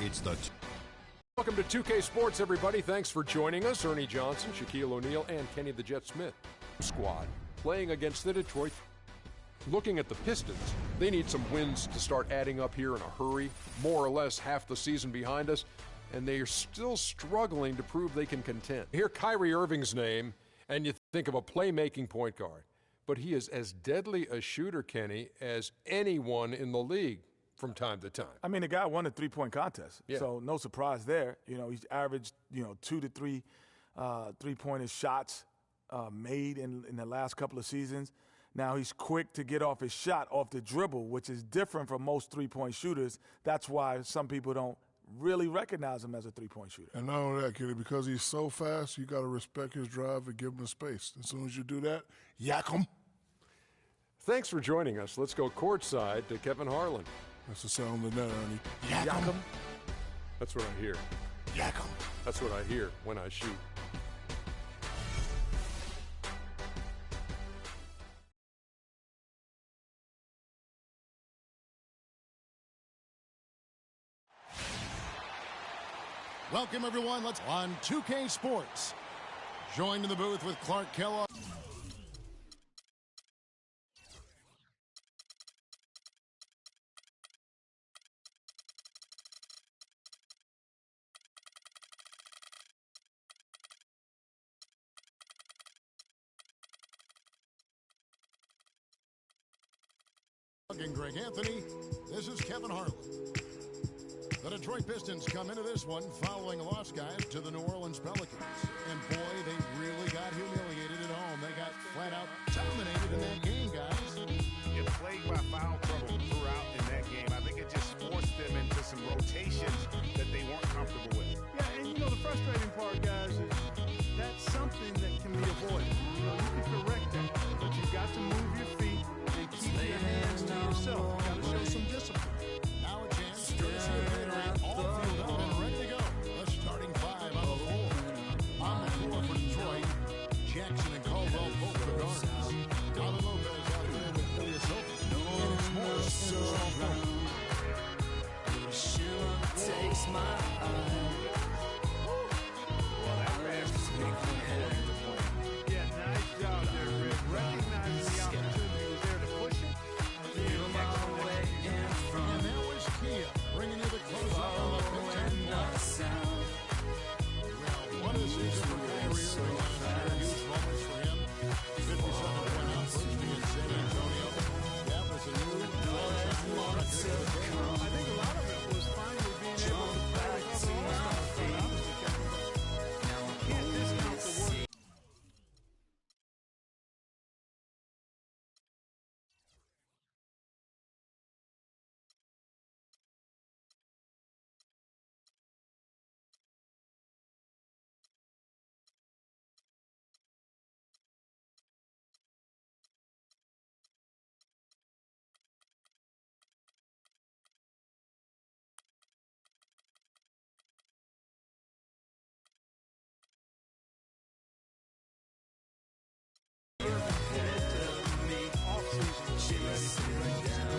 It's the Welcome to 2K Sports, everybody. Thanks for joining us. Ernie Johnson, Shaquille O'Neal, and Kenny the Jet Smith squad playing against the Detroit. Looking at the Pistons, they need some wins to start adding up here in a hurry. More or less half the season behind us, and they are still struggling to prove they can contend. Hear Kyrie Irving's name, and you think of a playmaking point guard. But he is as deadly a shooter, Kenny, as anyone in the league from time to time. I mean, the guy won a three-point contest, so no surprise there. You know, he's averaged, 2 to 3 three-pointer shots made in the last couple of seasons. Now he's quick to get off his shot off the dribble, which is different from most three-point shooters. That's why some people don't really recognize him as a three-point shooter. And not only that, Kenny, because he's so fast, you got to respect his drive and give him the space. As soon as you do that, yak him. Thanks for joining us. Let's go courtside to Kevin Harlan. That's the sound of the net, Ernie. Yak him. That's what I hear. Yak him. That's what I hear when I shoot. Welcome, everyone. Let's on 2K Sports. Joined in the booth with Clark Kellogg. And Greg Anthony. This is Kevin Harlan. The Detroit Pistons come into this one following a loss, guys, to the New Orleans Pelicans. And boy, they really got humiliated at home. They got flat out dominated in that game, guys. It plagued by foul trouble throughout in that game. I think it just forced them into some rotations that they weren't comfortable with. Yeah, and the frustrating part, guys, is that's something that can be avoided. You can correct that, but you've got to move your feet and keep your hands to yourself. You've got to show some discipline. Now a chance. All filled out and ready to go. The starting five on the floor. On the floor for Detroit, Jackson and Caldwell both the guards. David Lopez out there with Ilyasova. And it's Morris in the small front. Takes my eye. Well, that pass is big for the Yeah, nice job there, Rick. Recognizing the opportunity was there to push it. And that was Kia bringing you the closeout on the 15th. Well, what a season for Kyrie Irving. Huge moments for him. 57-point outburst against San Antonio. That was a new record. I think a lot of it was finally being able to play with the All-Stars. But obviously, you can't discount the work.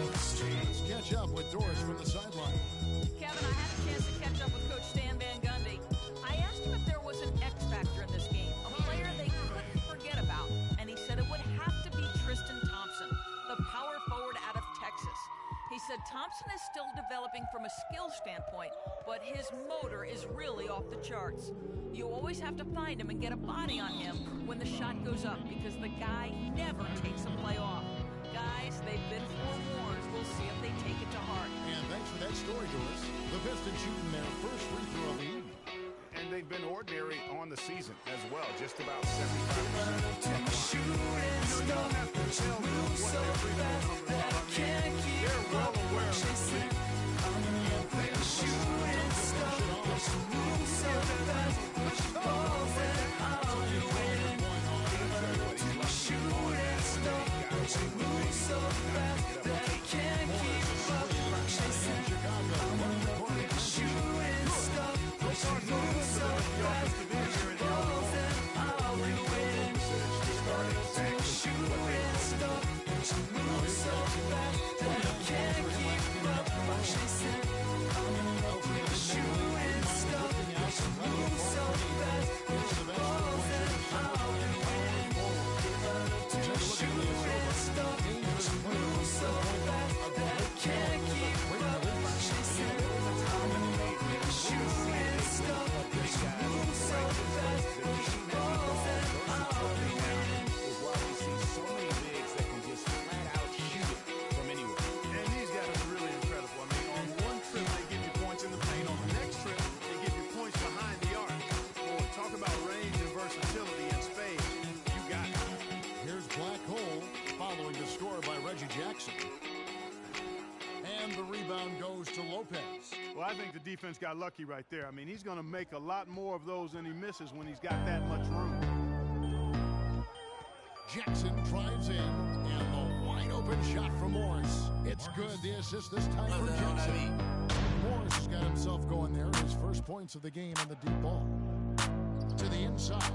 Let's catch up with Doris from the sideline. Kevin, I had a chance to catch up with Coach Stan Van Gundy. I asked him if there was an X factor in this game, a player they couldn't forget about, and he said it would have to be Tristan Thompson, the power forward out of Texas. He said Thompson is still developing from a skill standpoint, but his motor is really off the charts. You always have to find him and get a body on him when the shot goes up because the guy never takes a play off. Guys, they've been forewarned. We'll see if they take it to heart. And thanks for that story, Doris. The Pistons shooting their first free throw of the evening. And they've been ordinary on the season as well, just about 75%. You don't have to tell them what their free throw numbers are. They're well aware of the league. to score by Reggie Jackson. And the rebound goes to Lopez. Well, I think the defense got lucky right there. I mean, he's going to make a lot more of those than he misses when he's got that much room. Jackson drives in, and the wide-open shot from Morris. It's good. The assist this time for Jackson. Morris has got himself going there. His first points of the game on the deep ball. To the inside.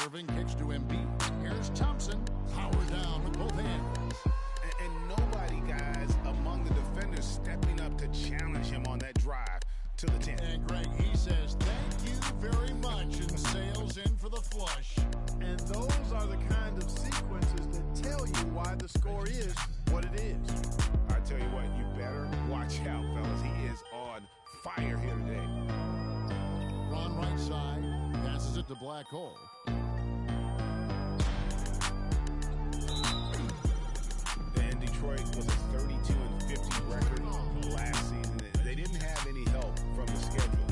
Irving kicks to Embiid. Here's Thompson. Power down with both hands. And nobody, guys, among the defenders stepping up to challenge him on that drive to the 10. And Greg, he says, thank you very much, and sails in for the flush. And those are the kind of sequences that tell you why the score is what it is. I tell you what, you better watch out, fellas. He is on fire here today. Ron right side, passes it to Black Hole. And Detroit was a 32-50 record last season. They didn't have any help from the schedule.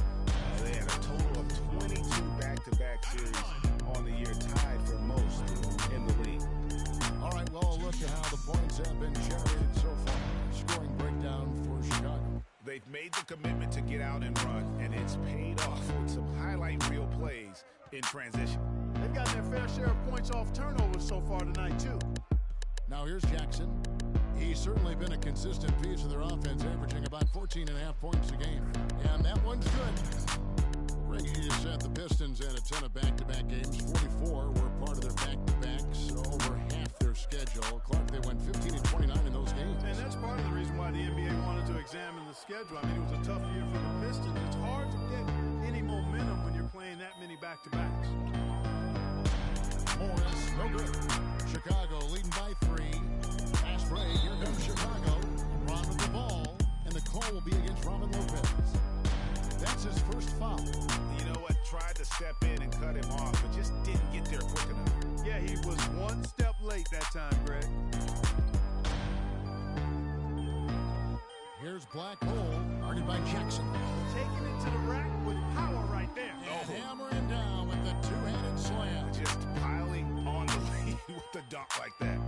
They had a total of 22 back-to-back series on the year, tied for most in the league. All right, well, look at how the points have been generated so far. Scoring breakdown for Chicago. They've made the commitment to get out and run, and it's paid off with some highlight reel plays in transition. They've gotten their fair share of points off turnovers so far tonight, too. Now here's Jackson. He's certainly been a consistent piece of their offense, averaging about 14.5 points a game. And that one's good. Reggie just said the Pistons had a ton of back-to-back games. 44 were part of their back-to-backs, over half their schedule. Clark, they went 15-29 in those games. And that's part of the reason why the NBA wanted to examine the schedule. I mean, it was a tough year for the Pistons. It's hard to get any momentum when you're playing that many back-to-backs. Morris, no good. Chicago leading by 3. Fast break, here comes Chicago. Ron with the ball, and the call will be against Robin Lopez. That's his first foul. You know what? Tried to step in and cut him off, but just didn't get there quick enough. Yeah, he was one step late that time, Greg. Here's Black Hole, guarded by Jackson. Taking it to the rack with power right there. And hammering down with the two-handed slam. Just piling on the lead with the dunk like that.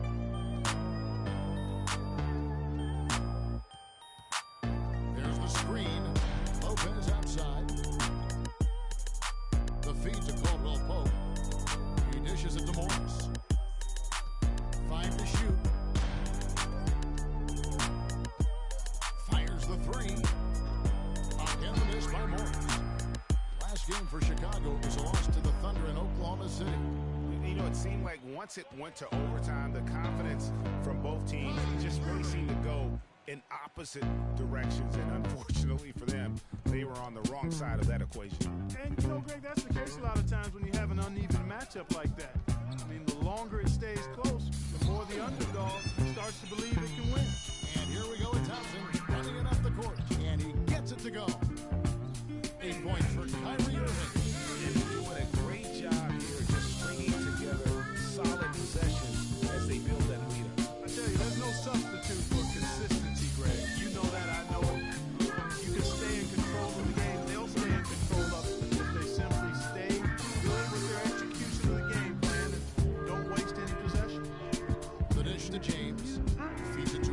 There's the screen. Lopez outside. The feed to Caldwell Pope. He dishes it to Morris. 5 to shoot. Fires the 3. Again the miss by Morris. Last game for Chicago was a loss to the Thunder in Oklahoma City. You know, it seemed like once it went to overtime, the confidence from both teams just really seemed to go in opposite directions, and unfortunately for them, they were on the wrong side of that equation. And, you know, Greg, that's the case a lot of times when you have an uneven matchup like that. I mean, the longer it stays close, the more the underdog starts to believe it can win. And here we go with Thompson running it up the court, and he gets it to go. 8 points for Kyrie Irving. And doing a great job here, just stringing together solid possessions as they build that lead up. I tell you, there's no substitute for consistency, Greg. You know that, I know it. You can stay in control of the game. They'll stay in control of it if they simply stay good with their execution of the game plan and don't waste any possession. The dish to James. Feeds it to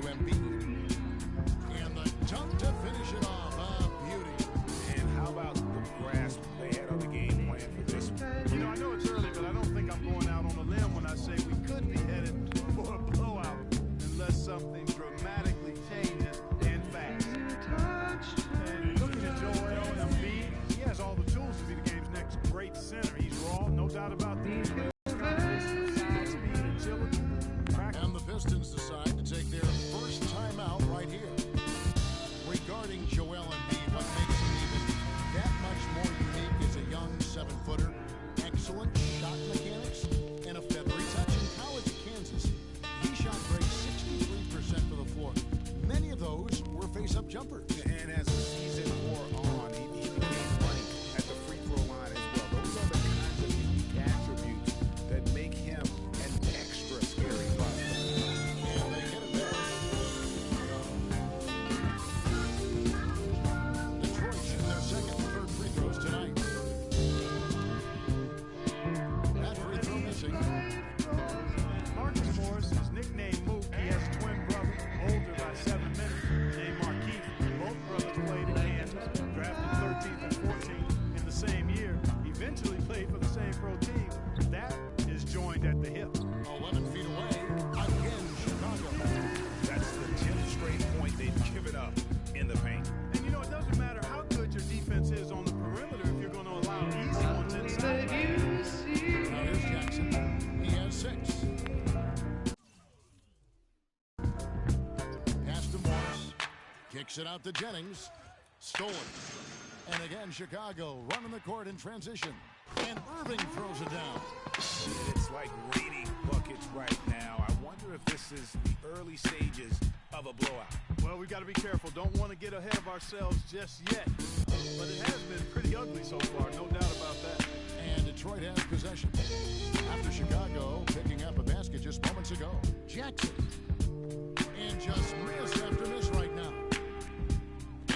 Kicks it out to Jennings. Stolen. And again, Chicago running the court in transition. And Irving throws it down. It's like raining buckets right now. I wonder if this is the early stages of a blowout. Well, we've got to be careful. Don't want to get ahead of ourselves just yet. But it has been pretty ugly so far, no doubt about that. And Detroit has possession. After Chicago picking up a basket just moments ago. Jackson. And just miss after miss right now.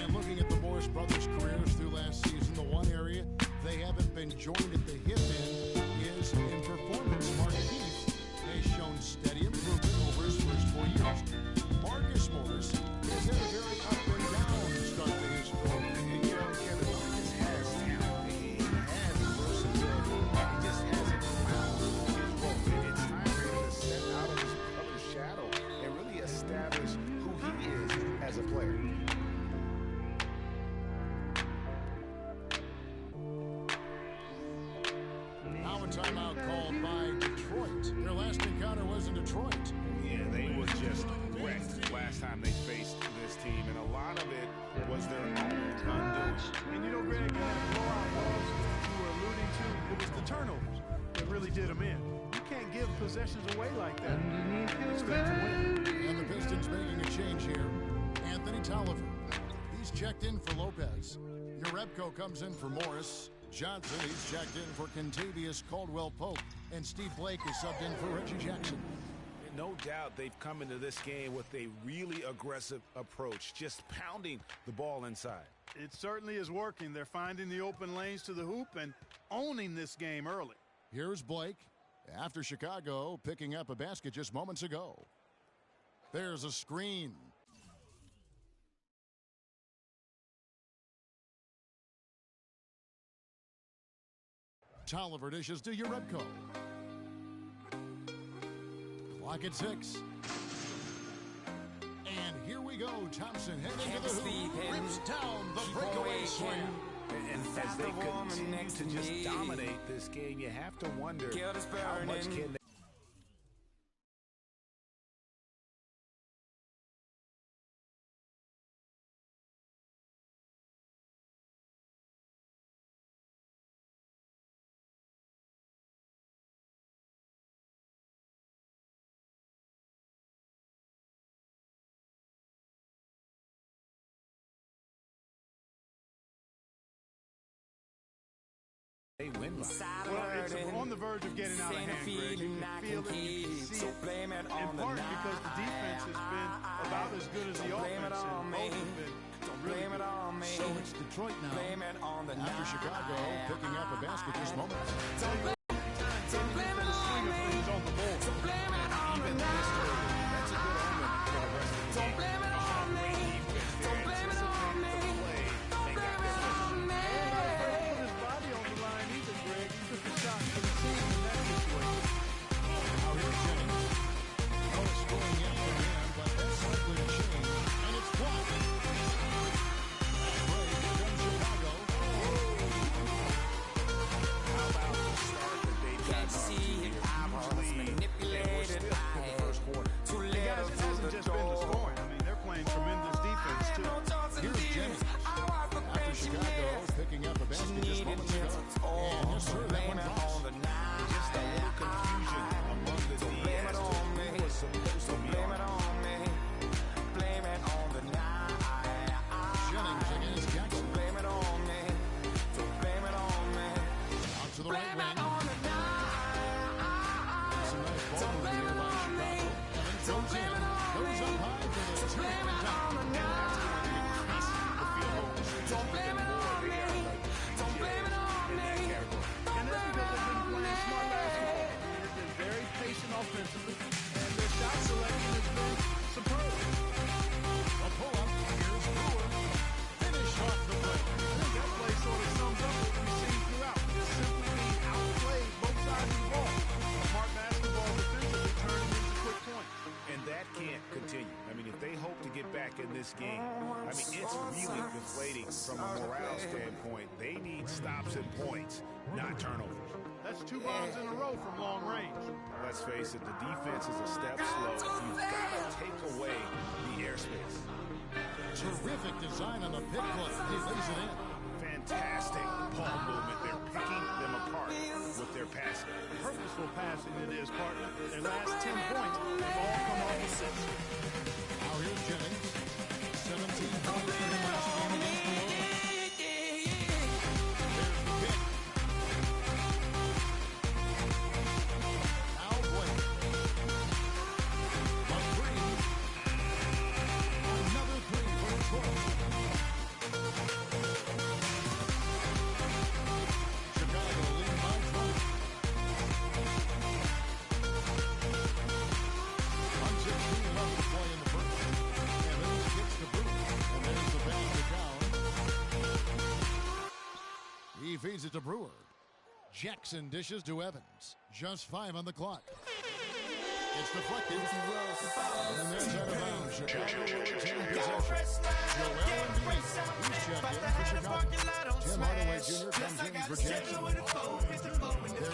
And looking at the Morris brothers' careers through last season, the one area they haven't been joined at the hip in is in performance. Mark Keith has shown steady improvement over his first 4 years. Marcus Morris has had a very up and down start to his career. And you know, Kevin Marcus has talent. He has versatility. He just hasn't found his role. And it's time for him to step out of his brother's shadow and really establish who he is as a player. Timeout called by Detroit. Their last encounter was in Detroit. Yeah, they were just wrecked last time they faced this team, and a lot of it was their own undoing. And you know, Greg, that blowout was you were alluding to, it was the turnovers that really did them in. You can't give possessions away like that. Expect to win. And the Pistons making a change here. Anthony Tolliver. He's checked in for Lopez. Urebko comes in for Morris. Johnson, he's checked in for Contavious Caldwell-Pope. And Steve Blake is subbed in for Reggie Jackson. No doubt they've come into this game with a really aggressive approach, just pounding the ball inside. It certainly is working. They're finding the open lanes to the hoop and owning this game early. Here's Blake. After Chicago picking up a basket just moments ago. There's a screen. Tolliver dishes to Urebko. Clock at 6. And here we go. Thompson heading to the hoop. Rips down the breakaway slam. And as they continue to just dominate this game, you have to wonder how much can they... win by. Well, it's on the verge of getting out of hand, Greg. You can feel it, you can see it, in part because the defense has been about as good as the offense, and both have been really good. So it's Detroit now. After Chicago picking up a basket just moments. Even this early, that's a good omen for the rest of the game. Great defense there, anticipated the play, and got their position. Now here's Jennings. No scoring yet for him, but that's likely to change. And it's blocked. Break from Chicago. How about the start that they got off to here? Usually, and we're still in the first quarter. Guys, it hasn't just been the scoring. I mean, they're playing tremendous defense, too. Here's Jennings. After Chicago picking up a basket just moments ago. And yes, sir, that one drops. Just a little confusion among the D as to who was supposed to be on. Jennings against Jackson. Out to the right wing. Some nice ball movement here by Chicago. Evans goes in. Goes up high for the two-point time. And that's because they've been playing smart basketball. They've been very patient offensively, and their shot selection has been superb. A pull-up. Here's Brewer. Finish off the play. I think that play sort of sums up what we've seen throughout. Just simply being outplayed both sides of the ball. Smart basketball defensively turning into quick points. And that can't continue. I mean, if they hope to get back in this game, I mean, it's really deflating from a morale standpoint. They need stops and points, not turnovers. That's 2 bombs in a row from long range. Let's face it, the defense is a step slow. You've got to take away the airspace. Terrific design on the pick play. He lays it in. Fantastic ball movement. They're picking them apart with their passing. Purposeful passing it is, partner. Their last 10 points have all come off assists. Now here's Jennings. 17 points for him last game against New Orleans. There's the kick. Now Blake. By 3. Another 3 for Detroit. Chicago leading by 20. Left to play in the first. Evans kicks to boot. And there's the basket down. He feeds it to Brewer. Jackson dishes to Evans. Just 5 on the clock. It's deflected. And there's out of bounds. Chicago will retain possession. Joel Embiid. He's checked in for Chicago. Tim Hardaway Jr. comes in for Jackson. There's a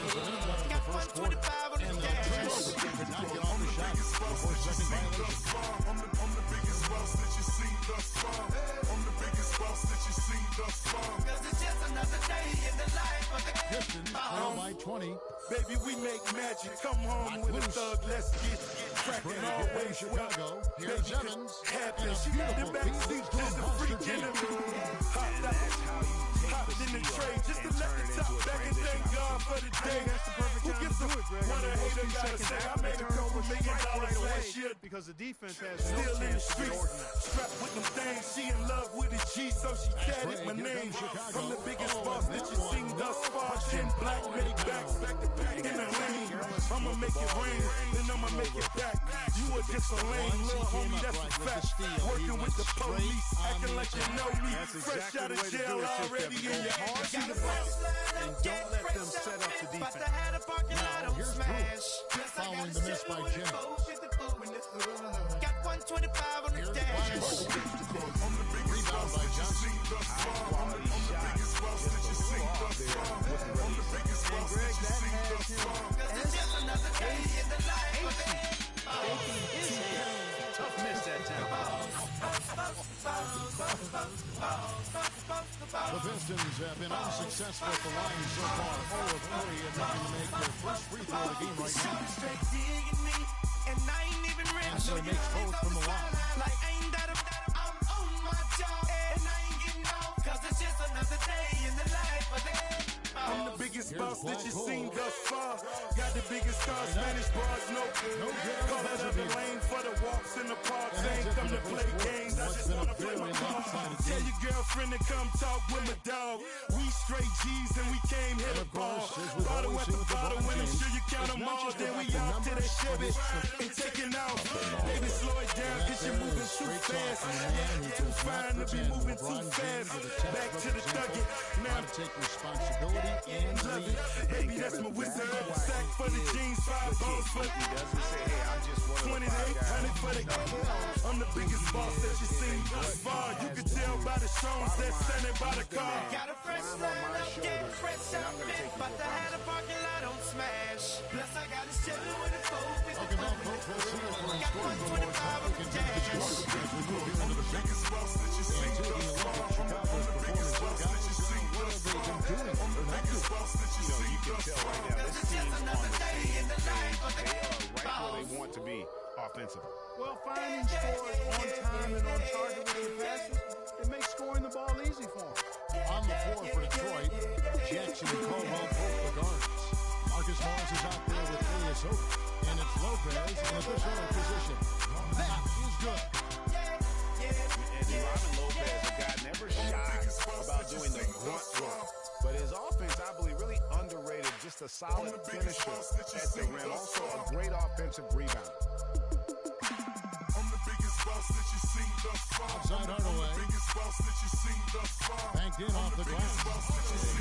minute left in the first quarter. And the Prince could not get on the shot before second violation. I'm the biggest boss that you've seen thus far. I'm the biggest boss that you've seen thus far. 'Cause it's just another day in the life of the Pistons trail by 20. Baby, we make magic. Come home with a thug. Let's get cracking always. Chicago. Here's Evans. Happy. And a The beautiful backseat feed to the freak in the hopped in the trade just to let the top back and thank God for the day. That's the perfect Who time gives to a do it, Greg. what a I mean, hater those few gotta seconds say? I after made they a turn couple over, $1 million strike right away last year. because the defense has no Still in the chance to be streets, organized. strapped with them things. She in love with a G, so she tatted my name. I'm the biggest boss that you've seen thus far. 10 black made backs, back to back in the lane. I'ma make it rain, then I'ma make it back. You are just a lame little homie, that's a fact. Working with the police, acting like you know me. Fresh out of jail already in your heart. And don't let them set up the defense. Now, here's Brewer. Following the miss by Jennings. Got 125 on the dash. Rebound by Johnson. High-quality shot. And Greg, that has him shaking his head. Tough miss that time. The Pistons have been unsuccessful at the line so far. 0 of 3 and looking to make their first free throw of the game right now. Answer makes both from the line. I'm the biggest boss that you've seen thus far. Got the biggest stars, Spanish bars, no good. Call that other lane for the walks in the park. Ain't come to play games, I just wanna play my part. Tell your girlfriend to come talk with my dog. We straight G's and we came here to ball. Bottle at the bottle, when I'm sure you count them all. Then we off to that Chevy and taking off. Baby, slow it down, cause you're moving too fast. Yeah, too fine to be moving too fast. Back to the thuggin'. Now to take responsibility and lead. baby, that's my wizard. Sack for the jeans, 5 balls for the He doesn't say, hey, I'm just one of the 2800 for the I'm the biggest boss that you've seen thus far. You can tell by the songs that's standing by the car. Got a fresh line up, get fresh outfit, but the hat a parking lot don't smash. Plus I got a Chevy with a 450. Talking about folks, let's see if we're Got scoring 125 on the dash. as we move here into the biggest boss that you've seen thus far. Chicago's performance, guys, what have they been doing? They're not doing. You can tell right now this team's on the same page. They are right where they want to be offensively. Well, finding scores on time and on target with their passes, it makes scoring the ball easy for them. On the floor for Detroit, Jackson and Caldwell both the guards. Marcus Morris is out there with Elias Oak, and it's Lopez in the center position. That is good. And Robin Lopez, a guy never shy about doing the grunt work. But his offense, I believe, really underrated. Just a solid finisher at the rim. Also a great offensive rebounder. Outside Hardaway. Banked in off the glass.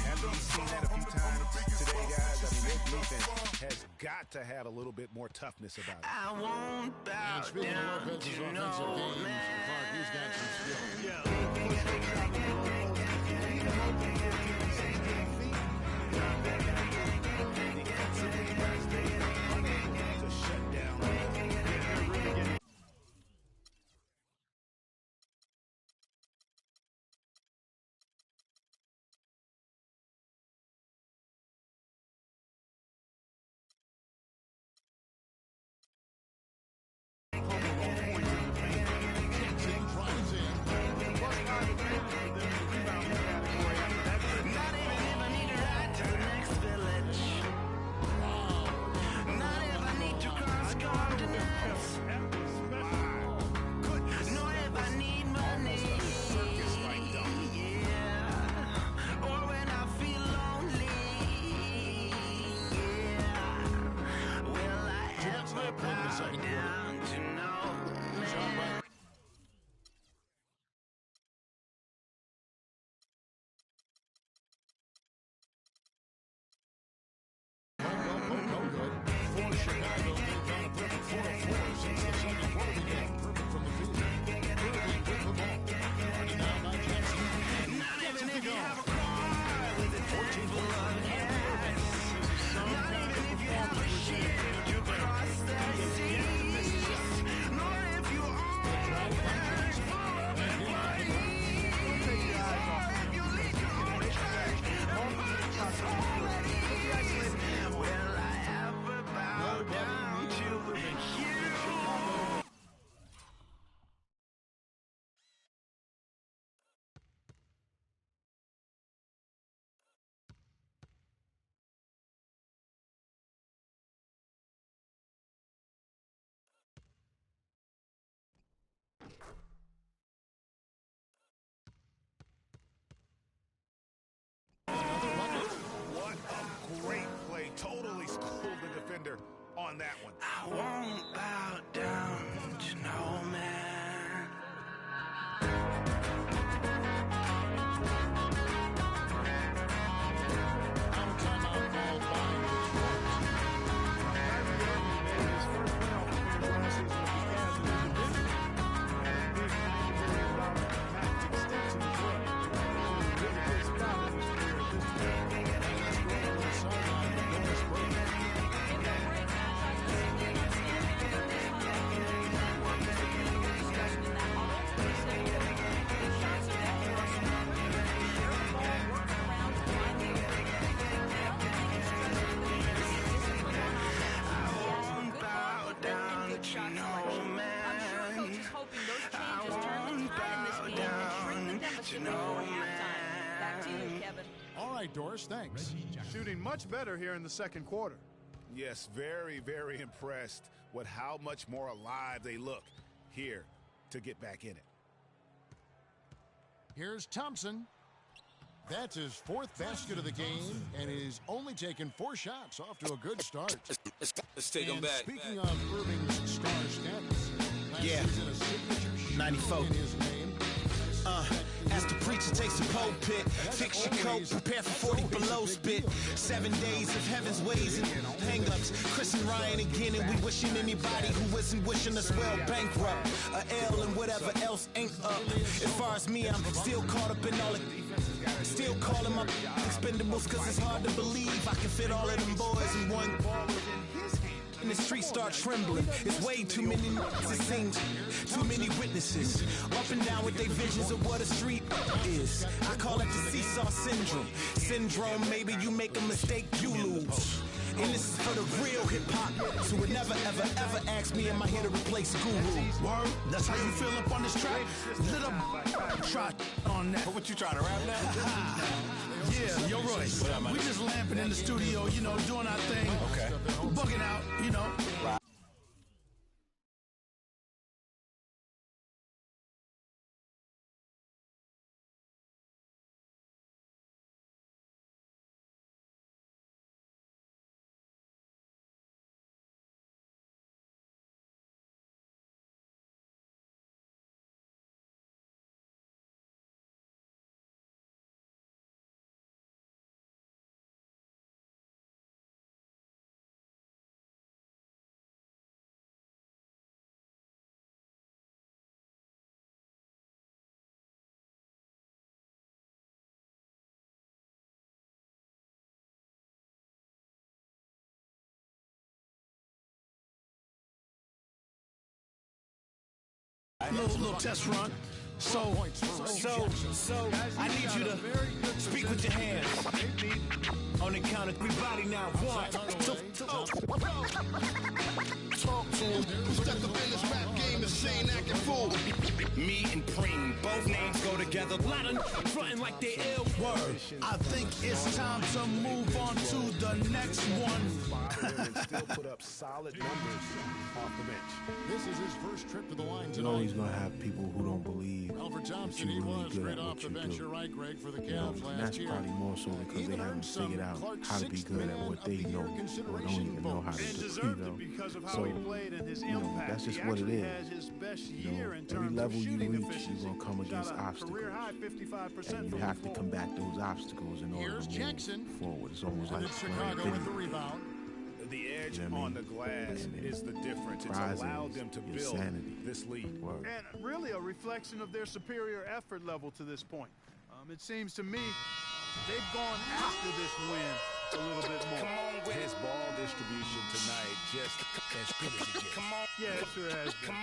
Haven't we seen that a few times today, guys? I mean, their defense has got to have a little bit more toughness about it. I won't bow And speaking down of Lopez's to offensive no game, man. Clark, he's got some skill. on that one. I won't bow down to no man. Now a timeout called by All right, Doris, thanks. Shooting much better here in the second quarter. Yes, very, very impressed with how much more alive they look here to get back in it. Here's Thompson. That's his fourth basket of the game, and he's only taken 4 shots, off to a good start. Let's take him back. Speaking of Irving's star status, yeah, 94. In his name. As the preacher takes the pulpit, fix your coat, prepare for 40 below spit. 7 days of heaven's ways and hang-ups. Chris and Ryan again, and we wishing anybody who isn't wishing us well bankrupt. A L and whatever else ain't up. As far as me, I'm still caught up in all it. Still calling my expendables, cause it's hard to believe I can fit all of them boys in one. And the streets start trembling. It's way too many nights, it seems. Too many witnesses. Up and down with their visions of what a street is. I call it the seesaw syndrome. Syndrome, maybe you make a mistake, you lose. And this is for the real hip-hop. So would never, ever, ever ask me, am I here to replace Guru? Word? That's how you feel up on this track? Little try on that. What you trying to rap now? Yeah, yo, Royce. We just lamping in the studio, you know, doing our thing. Okay. Bugging out, you know. Little test run. So, I need you to speak with your hands. On the count of 3, body now. 1, 2, talk to him. Stuck up in this rap game, insane acting fool. Me and Preem, both names go together. Lot of frontin' like they ill. Word. I think it's time to move on to the next one. Still put up solid numbers off the bench. This is his first trip to the line You know tonight. he's going to have people who don't believe Alfred that Thompson, he you're really was good great at off what the you bench. do. You're right, Greg, for the You know, Cavs and last that's year. probably more so because Even they haven't earned some figured out Clark's how to be sixth good at man what of they the know year or don't consideration even know how to And do. deserved You know? it because of how So, he played and his you know, impact. that's just He what it actually is. has his best You year know, in every terms level of you shooting reach, efficiency. you're going to come against Shot a obstacles. career high 55% And you from have the to floor. combat those obstacles in order Here's to Jackson. move forward. It's almost And like it's playing Chicago video with the games. rebound. The edge You know what I on mean? the glass And is the difference. It's prize allowed is them to your build sanity. this lead. Word. And really a reflection of their superior effort level to this point. It seems to me they've gone after this win a little bit more. His ball distribution tonight just as good as it gets. Yeah, it sure has been.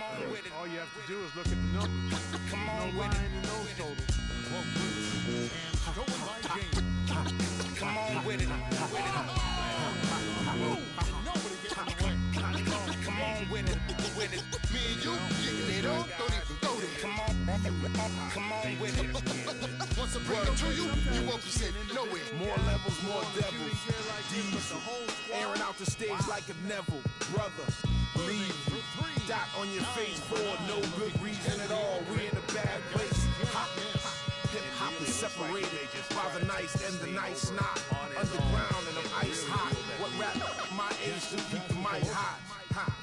All you have to do is look at the numbers. No lying in those totals. And stolen by James. Come on with it. Nobody gets in the way. Come on with it. Me and you, getting it on, don't even go there. Come on with it. Once I bring it to you, you won't be sitting nowhere. More levels, more devils. Diesel, airing out the stage like a Neville. Brother, leave. Dot on your face for no good reason at all. We in a bad place. Hip-hop is separated by the nice and the nice not. Underground and I'm ice hot. What rap my age to keep the mic hot?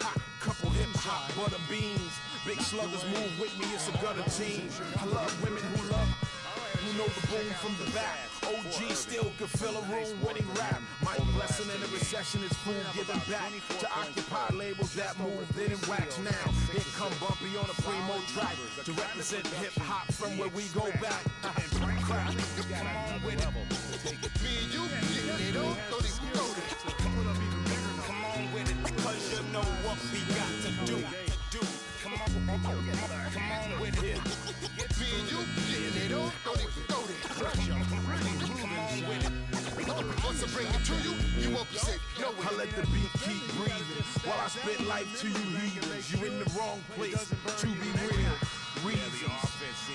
hot. Couple hip-hop butter beans. Big sluggers move with me, it's a gutter team. I love women who know the boom from the back. OG still could fill a room when he rap. Mike Blessing in the recession is food giving back to occupy labels that move, didn't wax now. Here come Bumpy on a primo track to represent hip-hop from where we go back. Crap. Come on with it. Me and you getting it on, come on with it, cause you know what we got to do. Come on with it. Me and you getting it on, come on with it. Once I bring it to you, you won't be safe. No way. I let the beat keep breathing while I spit life to you heathens. You in the wrong place, to be real. Reasons.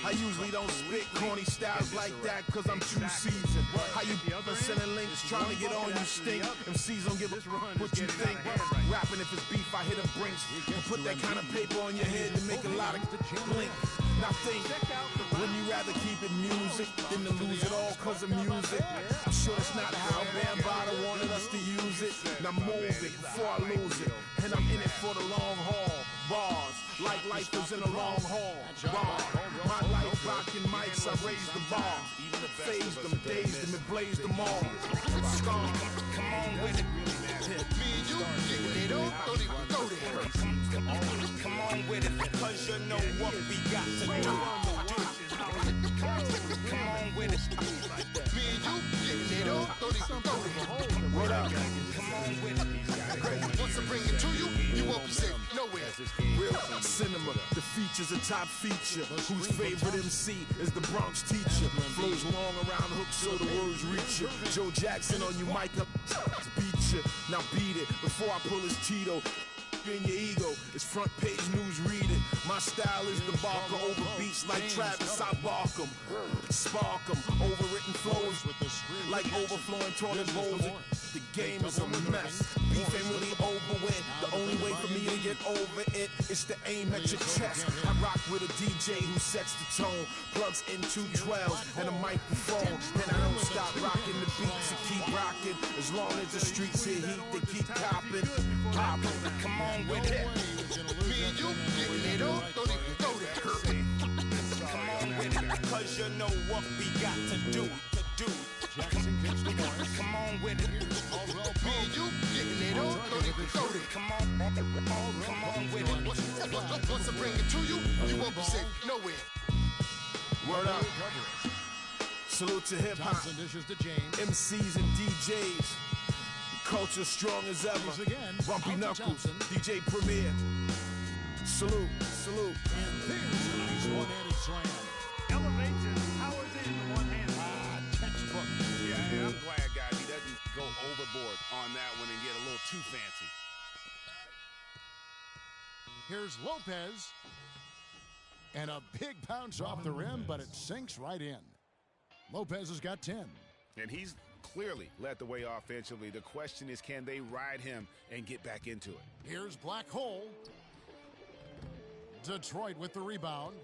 I usually don't spit corny styles like that cause I'm too seasoned. How you sending links trying to get on you stink. MCs don't give a what you think. Rapping if it's beef I hit a brinks. Put that kind of paper on your head to make a lot of blink. Now think, wouldn't you rather keep it music than to lose it all cause of music? I'm sure that's not how Bambaataa wanted us to use it. Now move it before I lose it. And I'm in it for the long haul. Bars, like life is in a long haul. Bar, my life rocking mics, I raised the bar. Phased them, dazed them, and blazed them all. Scar, come on with it. Me and you, getting it on, don't even go there. Come on with it, cause you know what we got to do. Come on with it. Me and you, getting it on, don't even go there. What up? Come on with it. Once I bring it to you, you won't be safe nowhere. Real cinema, the feature's a top feature. Whose favorite MC is the Bronx teacher? Flows long around hooks so the words reach you. Joe Jackson on you mic up, beat you. Now beat it before I pull his Tito. In your ego, it's front page news, read it. My style is the barker over beats like Travis, I bark 'em. Spark 'em, overwritten flows like overflowing toilet bowls. The game is a mess, beef ain't really over with. The only way for me to get over it is to aim at your chest. I rock with a DJ who sets the tone, plugs in 212s and a microphone. And I don't stop rocking the beats and keep rocking. As long as the streets hit heat, they keep copping. Come on with it. Me and you getting it on, don't even go there. Come on with it, cause you know what we got to do. Jackson kicks the point. Come on with it. Me and you getting it on, don't even go there. Come on with it. Once I bring it to you, you won't be safe nowhere. Word up. Salute to hip hop. MCs and DJs. Culture strong as ever. Bumpy Knuckles, DJ Premier. Salute. And there's a nice one-handed slam. Elevates and powers in the one hand. Textbook. Yeah, I'm glad, guys, he doesn't go overboard on that one and get a little too fancy. Here's Lopez. And a big bounce off the rim, but it sinks right in. Lopez has got 10. And he's clearly led the way offensively. The question is, can they ride him and get back into it? Here's Black Hole. Detroit with the rebound.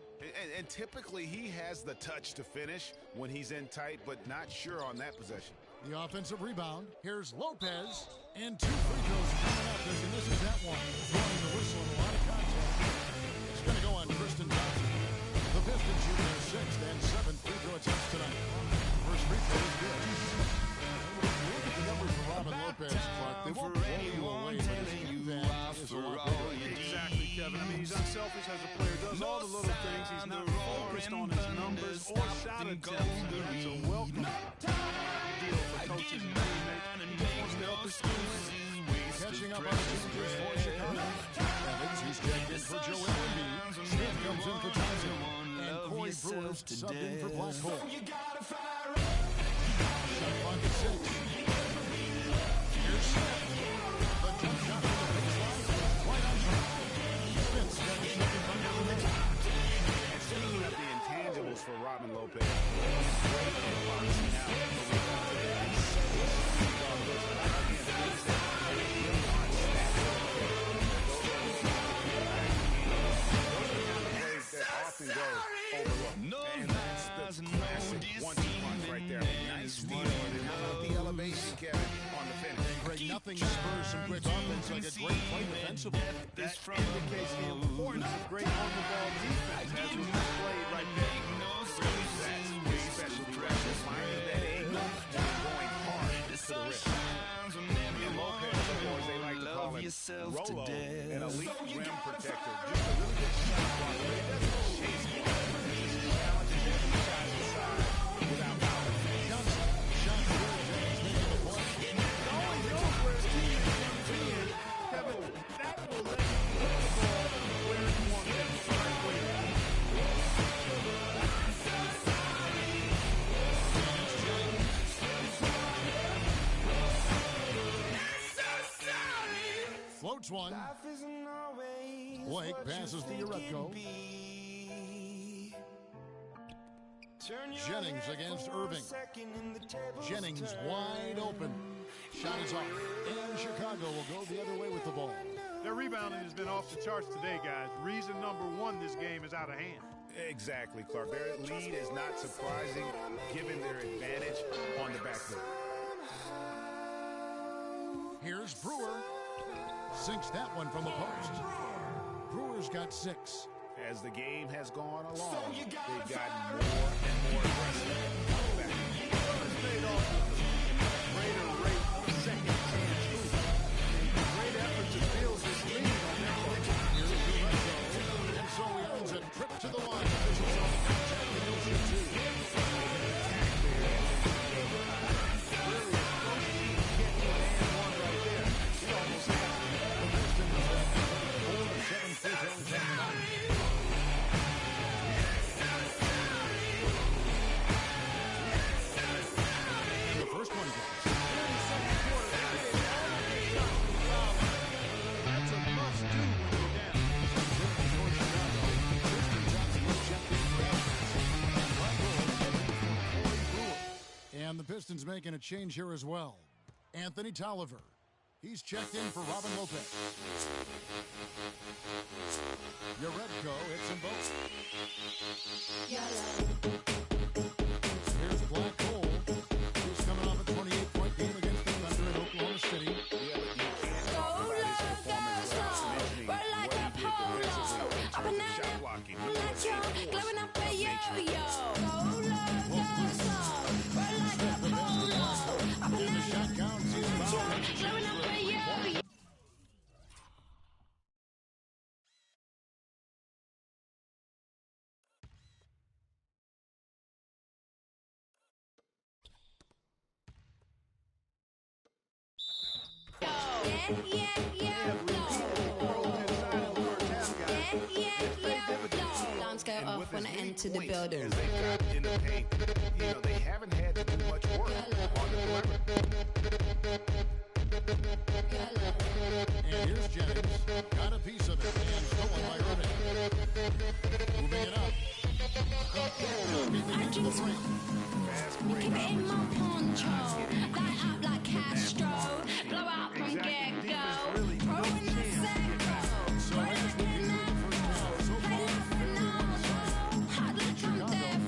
And typically he has the touch to finish when he's in tight, but not sure on that possession. The offensive rebound. Here's Lopez. And 2 free throws coming up as he misses that one. Blowing the whistle and a lot of contact. It's going to go on Tristan Thompson. The Pistons shooting their 6th and 7th free throw attempts tonight. First free throw is good. Look at the numbers for Robin Lopez, Clark. They won't blow you away, but his impact is a lot bigger. Exactly, Kevin. I mean, he's unselfish as a player. Does all the little things. He's not focused on his numbers or shot attempts. It's a welcome deal for coaches and teammates. He wants to help his students. Catching up on the changes for Chicago. Evans, he's checked in for Joe Embiid. Smith comes in for Thompson. And Corey Brewer subbed in for Black Hole. Shot clock at 6. Here's Smith. The jump shot from the baseline is right on track. Smith's got the second under the net. Speaking of the intangibles for Robin Lopez. Often go overlooked. And that's the classic 1-2 punch right there. Nice steal. And how about the elevation, Kevin, on the finish? Greg, nothing noticeable. This indicates the importance of great on-the-ball defense as was displayed right there. Really, that's specialty practice. Finding that angle and going hard to the wrist. And Lopez, of course, they like to call him Rolo, an elite rim protector. Just a really good shot blocker, but he doesn't chase it. He's talented from side to side without power. Johnson, shot to Will James, making the point. He always knows where his teammates want to be in. Kevin, that will let you put the ball where you want it. Right where you want it. Floats one. Blake passes to Uretko. Jennings against Irving. Jennings wide open. Shot is off. And Chicago will go the other way with the ball. Their rebounding has been off the charts today, guys. Reason number one, this game is out of hand. Exactly, Clark. Their lead is not surprising given their advantage on the backcourt. Here's Brewer. Sinks that one from the post. Brewer's got 6. As the game has gone along, they've gotten more and more aggressive. It's paid off with a greater rate of second chance shooting. Great effort to build this lead on their part. Here's Uretko. And so he earns a trip to the line. Officials on championship 2. And the Pistons making a change here as well. Anthony Tolliver. He's checked in for Robin Lopez. Uretko hits them both. Here's Black Hole. He's coming off a 28-point game against the Thunder in Oklahoma City. Alarms go off when I enter the building. As they got in the paint, they haven't had to do much work on the perimeter. And here's Jennings. Got a piece of it. And stolen by Irving. Moving it up. Into the ring. Keep it in my poncho. Light up like Castro. Blow out from get-go. Pro in the second. So I just look into the first half. So far, Hot like I'm death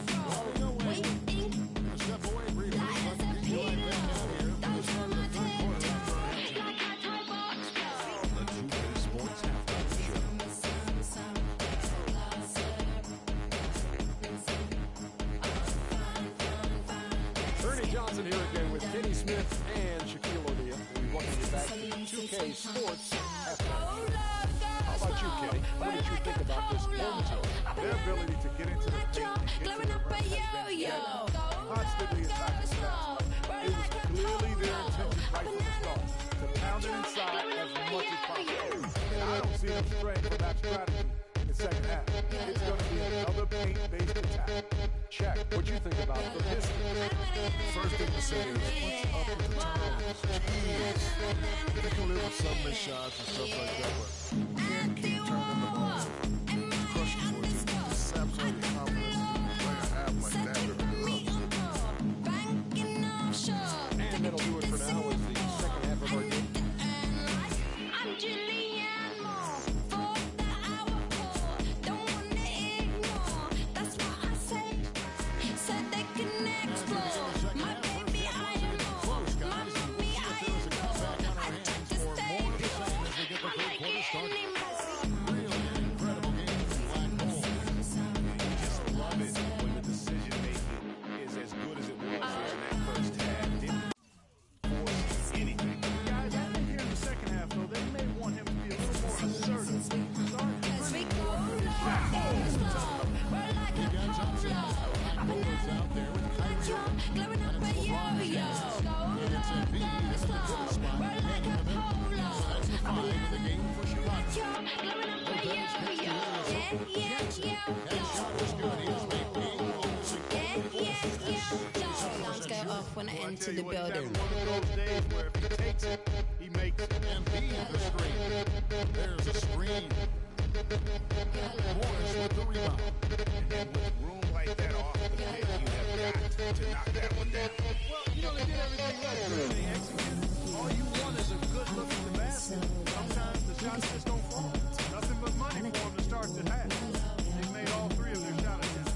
row. Waiting. a step away briefly. Light as a pillow. Don't turn my tiptoe. Like I tie box go. The 2K Sports Halftime Show. Ernie Johnson here again with Kenny Smith and Shaquille O'Neal. We welcome you back to 2K Sports Halftime. How about you, Kenny? What did you think about this home team? Their ability to get into the paint and get to the rim has been constantly attacking shots. It was clearly their intention right from the start to pound it inside as much as possible. And I don't see them straying from that strategy in the second half. It's going to be another paint-based attack. Check. What'd you think about the Pistons? First thing to say is, what's up with the turnovers? Jeez. They can live with some missed shots and stuff like that, but you can't keep turning the ball. Crushing for a team. Just saps all your confidence when you play a half like that. And that'll do it for now as the second half of our game. Start yo. Roll like a polo. Blowing up a yo-yo. Alarms go off when I enter the building. One of those days where if he takes it, he makes it. And the screen. There's a screen. Morris with the rebound. And with room like that off the pit, you have got to knock that one down. Well, you know, they did everything right. They executed. All you want is a good look at the basket. Sometimes the shots just don't fall. Nothing but money for them to start the half. They made all three of their shot attempts.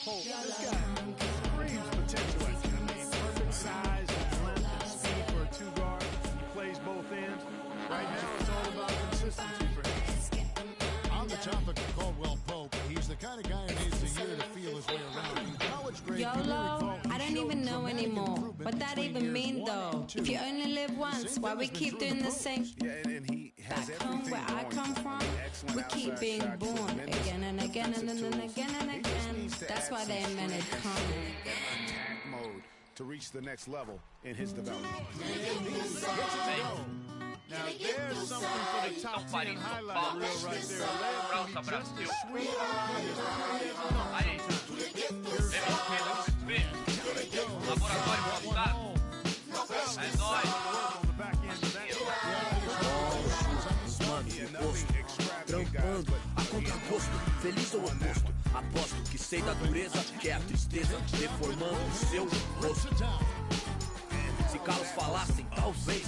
Pope. This guy screams potential. I mean, perfect size and length and speed for a two-guard. He plays both ends. Right now, it's all about consistency for him. On the topic of Caldwell Pope, he's the kind of guy who needs a year to feel his way around. In college grade, YOLO? I don't even know anymore. What that even mean, though? If you only live once, why we keep doing the same? Yeah, and he has Back home where I come from, we keep being born again and again and then again and again. That's why they invented comedy. Attack mode to reach the next level in his development. Now there's something for the top 10 highlight reel right there. Led can be just as sweet trampando, a contragosto, feliz ou oposto. Aposto que sei da dureza, que é a tristeza deformando o seu rosto. Se calos falassem, talvez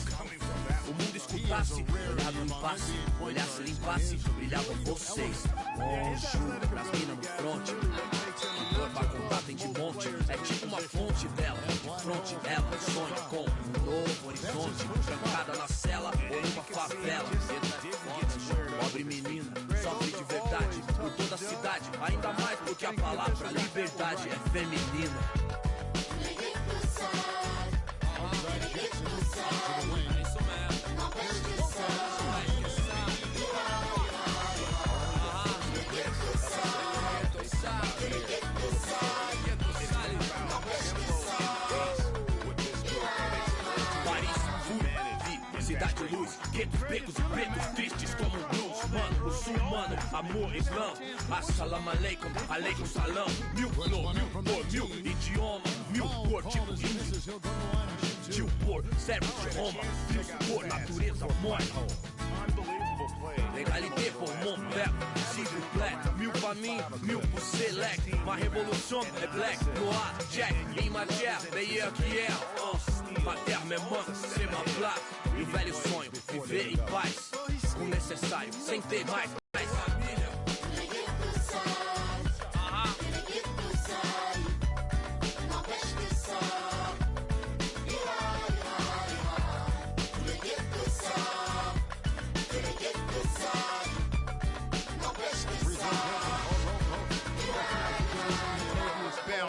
o mundo escutasse, olhar no impasse, olhasse, limpasse, brilhavam vocês. Chuva pras minas no fronte, dor pra contar tem de monte. É tipo uma fonte dela, de fronte dela, sonha com um novo horizonte. Trancada na cela ou numa favela. Pobre menina, sofre de verdade por toda a cidade. Ainda mais porque a palavra liberdade é feminina. Cidade luz, guetos, becos e pretos tristes como um blues. Mano, muçulmano, amor, islã. Assalamu alaikum, aleikum salam. Mil flor, mil cor, mil idioma. Mil cor, tipo índio. Tio por, servo de Roma. Mil cor, natureza, morre. Legalité pour mon père, s'il vous plaît. Mil pra mim, mil pro select. Ma révolution é black, noir, jack. Em matière, meilleur qu'hier. Ma terre, mes mains, c'est ma place. E o velho sonho, viver em paz. O necessário, sem ter mais.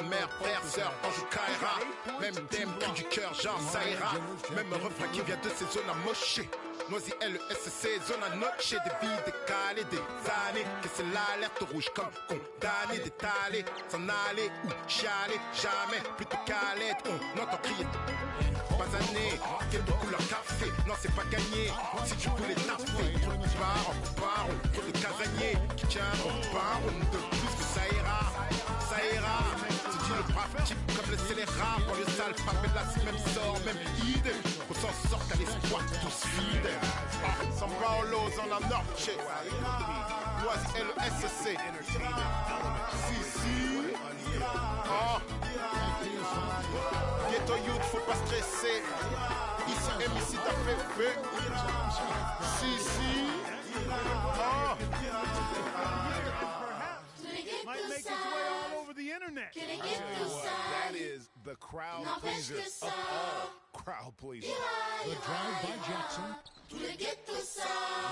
Mère, frère, sœur, ange caïra. Même thème, cri du cœur, genre ça ira. Même refrain qui vient de ces zones amochées. Noisy LESC, zone à noche. Des vies décalées, des années. Que c'est l'alerte rouge comme condamné, d'étaler. S'en aller ou chialer, jamais. Plutôt qu'à l'aide, on entend crier. Basané, quelle de couleur café. Non, c'est pas gagné. Si tu voulais taper, baron, trop de casanier. Qui tient au baron de plus que ça ira. Ça ira. Le brave type comme le scélérat. Pour le sale, favela, même sort, même idée. Qu'on s'en sorte à l'espoir, tous fidèles. San Paolo, zona norte. Loisy LESC. Si. Oh. Ghetto youth, faut pas stresser. Ici, MC d'APP. Si. Oh. Might make its way all over the internet. That is the crowd pleaser of all crowd pleasers. The drive by Jackson.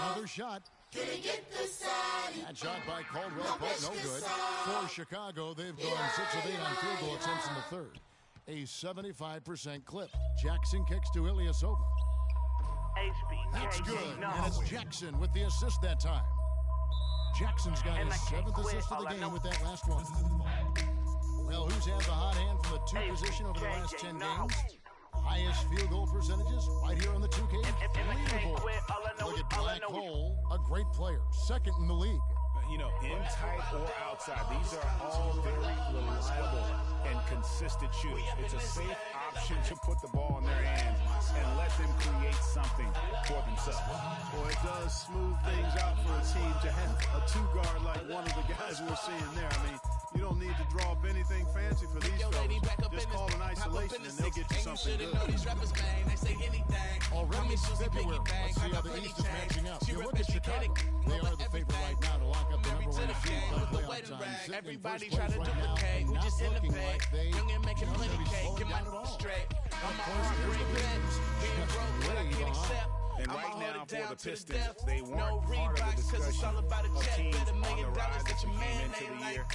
Another shot. That shot by Caldwell Pope, no good. For Chicago, they've gone 6 of 8 on field goal attempts in the third. A 75% clip. Jackson kicks to Ilyasova. That's good. And it's Jackson with the assist that time. Jackson's got his 7th assist of the game with that last one. Well, who's had the hot hand from the 2 position over the last 10 games? Highest field goal percentages right here on the 2K leaderboard. Look at Black Hole, a great player, 2nd in the league. You know, in tight or outside, these are all very reliable and consistent shooters. It's a safe option to put the ball in their hands and let them create something for themselves. Well, it does smooth things out for a team to have a 2-guard like one of the guys we're seeing there. I mean, you don't need to draw up anything fancy for these fellas. Just call an isolation and they'll get you something good. Already February. Let's see how the East is matching up. You look at Chicago. They are the favorite right now to lock up the number 1 seed for the playoff time. Everybody try to duplicate. We just innovate. Young and making plenty cake. Get my straight. I'm a heartbreak bitch. Being broke, but I can't accept. And right now for the Pistons, they weren't part of the discussion of teams on the rise that you came into the year.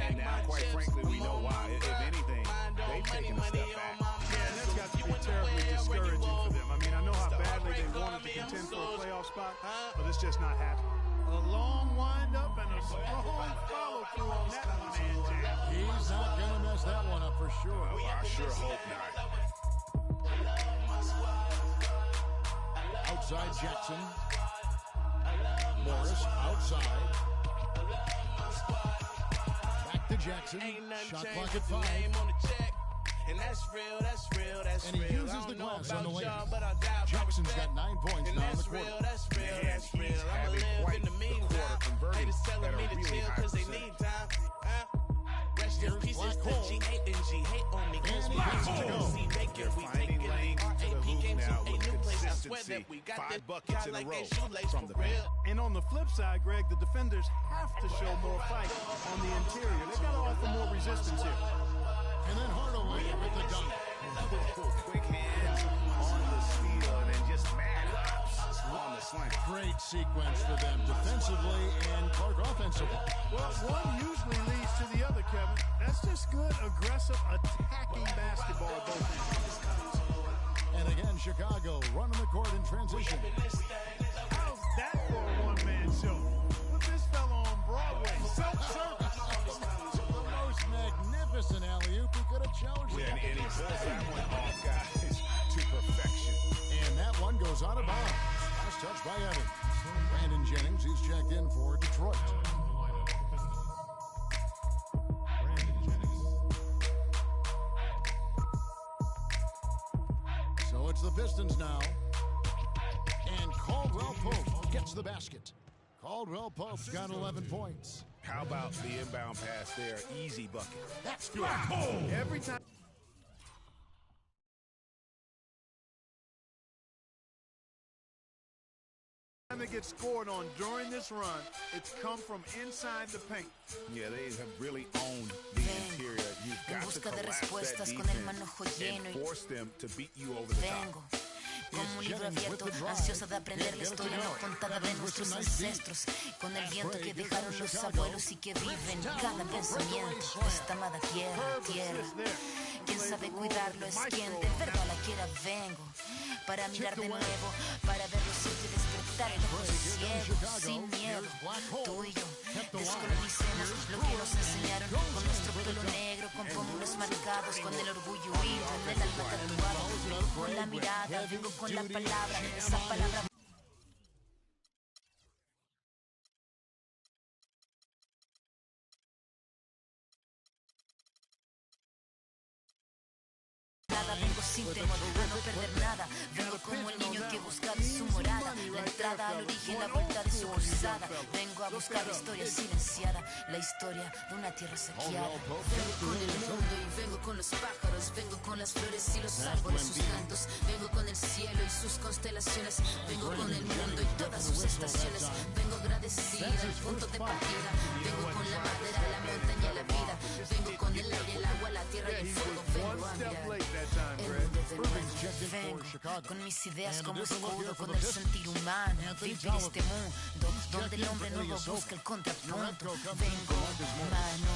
And now, quite frankly, we know why. If anything, they've taken a step back. Yeah, that's got to be terribly discouraging for them. I mean, I know how badly they wanted to contend for a playoff spot, but it's just not happening. A long wind-up and a strong follow-through on that one, man. He's not going to mess that one up for sure. I sure hope not. Outside Jackson. Morris outside. Back to Jackson. Shot clock at 5. And that's real, that's real, that's real. And he uses the glass on the lane. Jackson's got 9 points now in the quarter. That's real, that's real. I'ma live in the meantime. Haters telling me to chill cause they need time. Rest in peace, it's the G8 and G8 on me. Cause we see bacon, we taking it. RAP came to a new place. I swear that we got 5 buckets in a row from the real. And on the flip side, Greg, the defenders have to show more fight on the interior. They've got to offer more resistance here. And then Hardaway with the dunk. Quick hands on the steal and then just mad hops on the slant. Great sequence for them defensively and Clark offensively. Well, one usually leads to the other, Kevin. That's just good, aggressive, attacking basketball, both ends. And again, Chicago running the court in transition. How's that for a one-man show? Put this fella on Broadway. Self-service. The most magnificent alley-oop he could have challenged. Yeah, and he pulls that one off, guys, to perfection. And that one goes out of bounds. Last touch by Evans. Brandon Jennings, he's checked in for Detroit. So it's the Pistons now. And Caldwell Pope gets the basket. Caldwell Pope's got 11 points. How about the inbound pass there? Easy bucket. That's good. Every time they get scored on during this run, it's come from inside the paint. Yeah, they have really owned the interior. You've got to collapse that defense and force them to beat you over the top. Como un libro abierto, ansiosa de aprender la historia no contada de nuestros ancestros, con el viento que dejaron los abuelos y que viven cada pensamiento. Esta amada tierra, tierra, quien sabe cuidarlo es quien de verdad la quiera. Vengo para mirar de nuevo, para verlo sin que despertar el ojo ciego, sin miedo. Tú y yo descolonicemos lo que nos enseñaron, con nuestro pelo negro, con pómulos marcados, con el orgullo indio en el alma tatuado. Vengo con la mirada, vengo con la palabra, esa palabra. Vengo sin temor a no perder nada. Vengo como el niño que busca de su morada, la entrada al origen, la vuelta de su cruzada. Vengo a buscar la historia silenciada, la historia de una tierra saqueada. Vengo con el mundo y vengo con los pájaros. Vengo con las flores y los árboles, sus cantos. Vengo con el cielo y sus constelaciones. Vengo con el mundo y todas sus estaciones. Vengo agradecida al punto de partida. Vengo con la madera, la montaña y la vida. Vengo con el aire, el agua, la tierra y el fuego. Vengo a mirar. Vengo con mis ideas como escudo, con el sentir humano, vivir este mundo donde el hombre nuevo busca el contrapunto. Vengo, mano,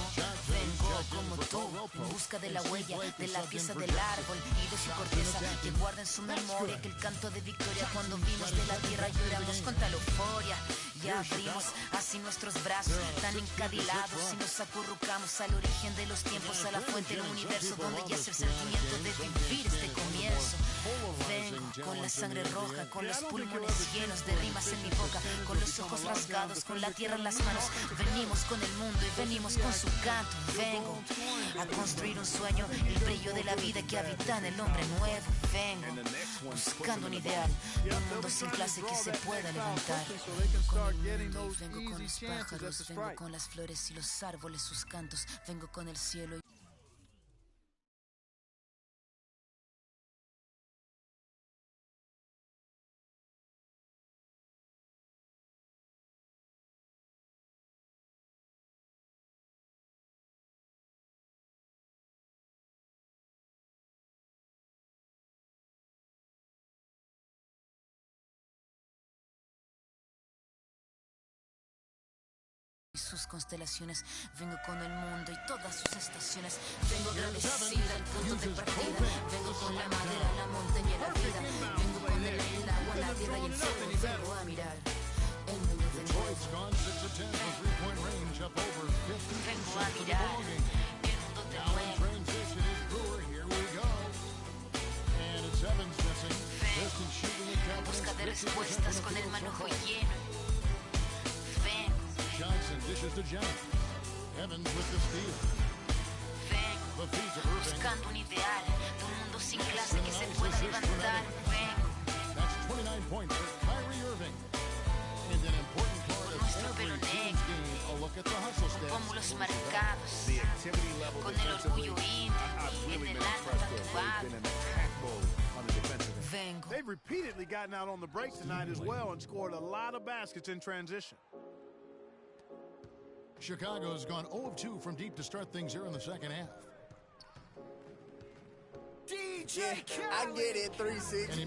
vengo como tú, busca de la huella, de la pieza del árbol y de su corteza, que guarda en su memoria aquel canto de victoria cuando vimos de la tierra lloramos con tal euforia. Ya abrimos así nuestros brazos tan encadilados y nos acurrucamos al origen de los tiempos, a la fuente del universo donde yace el sentimiento de vivir este comienzo. Vengo con la sangre roja, con los pulmones llenos de rimas en mi boca, con los ojos rasgados, con la tierra en las manos. Venimos con el mundo y venimos con su canto. Vengo a construir un sueño, el brillo de la vida que habita en el hombre nuevo. Vengo buscando un ideal, un mundo sin clase que se pueda levantar. Vengo con los pájaros, vengo con las flores y los árboles, sus cantos. Vengo con el cielo y... sus constelaciones. Vengo con el mundo y todas sus estaciones. Vengo agradecida al punto de partida. Vengo con la madera, la montaña y la vida. Vengo con el aire, el agua, la tierra y el fuego. Vengo a mirar el mundo de nuevo. Vengo a mirar el mundo de nuevo. Vengo en busca de respuestas con el manojo lleno. Johnson dishes to Jennings. Evans with the steal. Vengo buscando un ideal de un mundo sin clase que se pueda levantar. Vengo. That's 29 points for Kyrie Irving. And an important part of every team's game. A look at the hustle stats. Pómulos marcados. Con el orgullo indio en el alma tatuado. Vengo. They've repeatedly gotten out on the break tonight as well and scored a lot of baskets in transition. Chicago's gone 0 of 2 from deep to start things here in the second half. DJ I get it 365,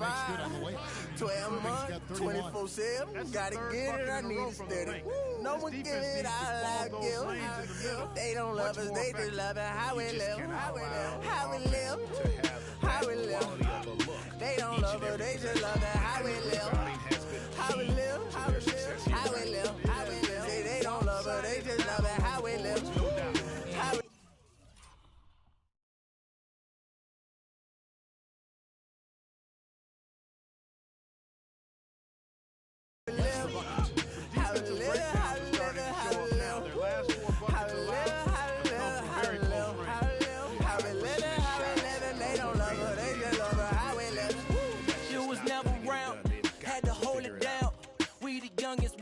12 months, 24/7. Gotta get it, I need it steady. No one give it all I give. They don't love us, they just love it how we live. How we live. How we live. They don't love us, they just love it how we live. How we live. How we live. How we live. How we live. They don't love us, they just love it how we live. How we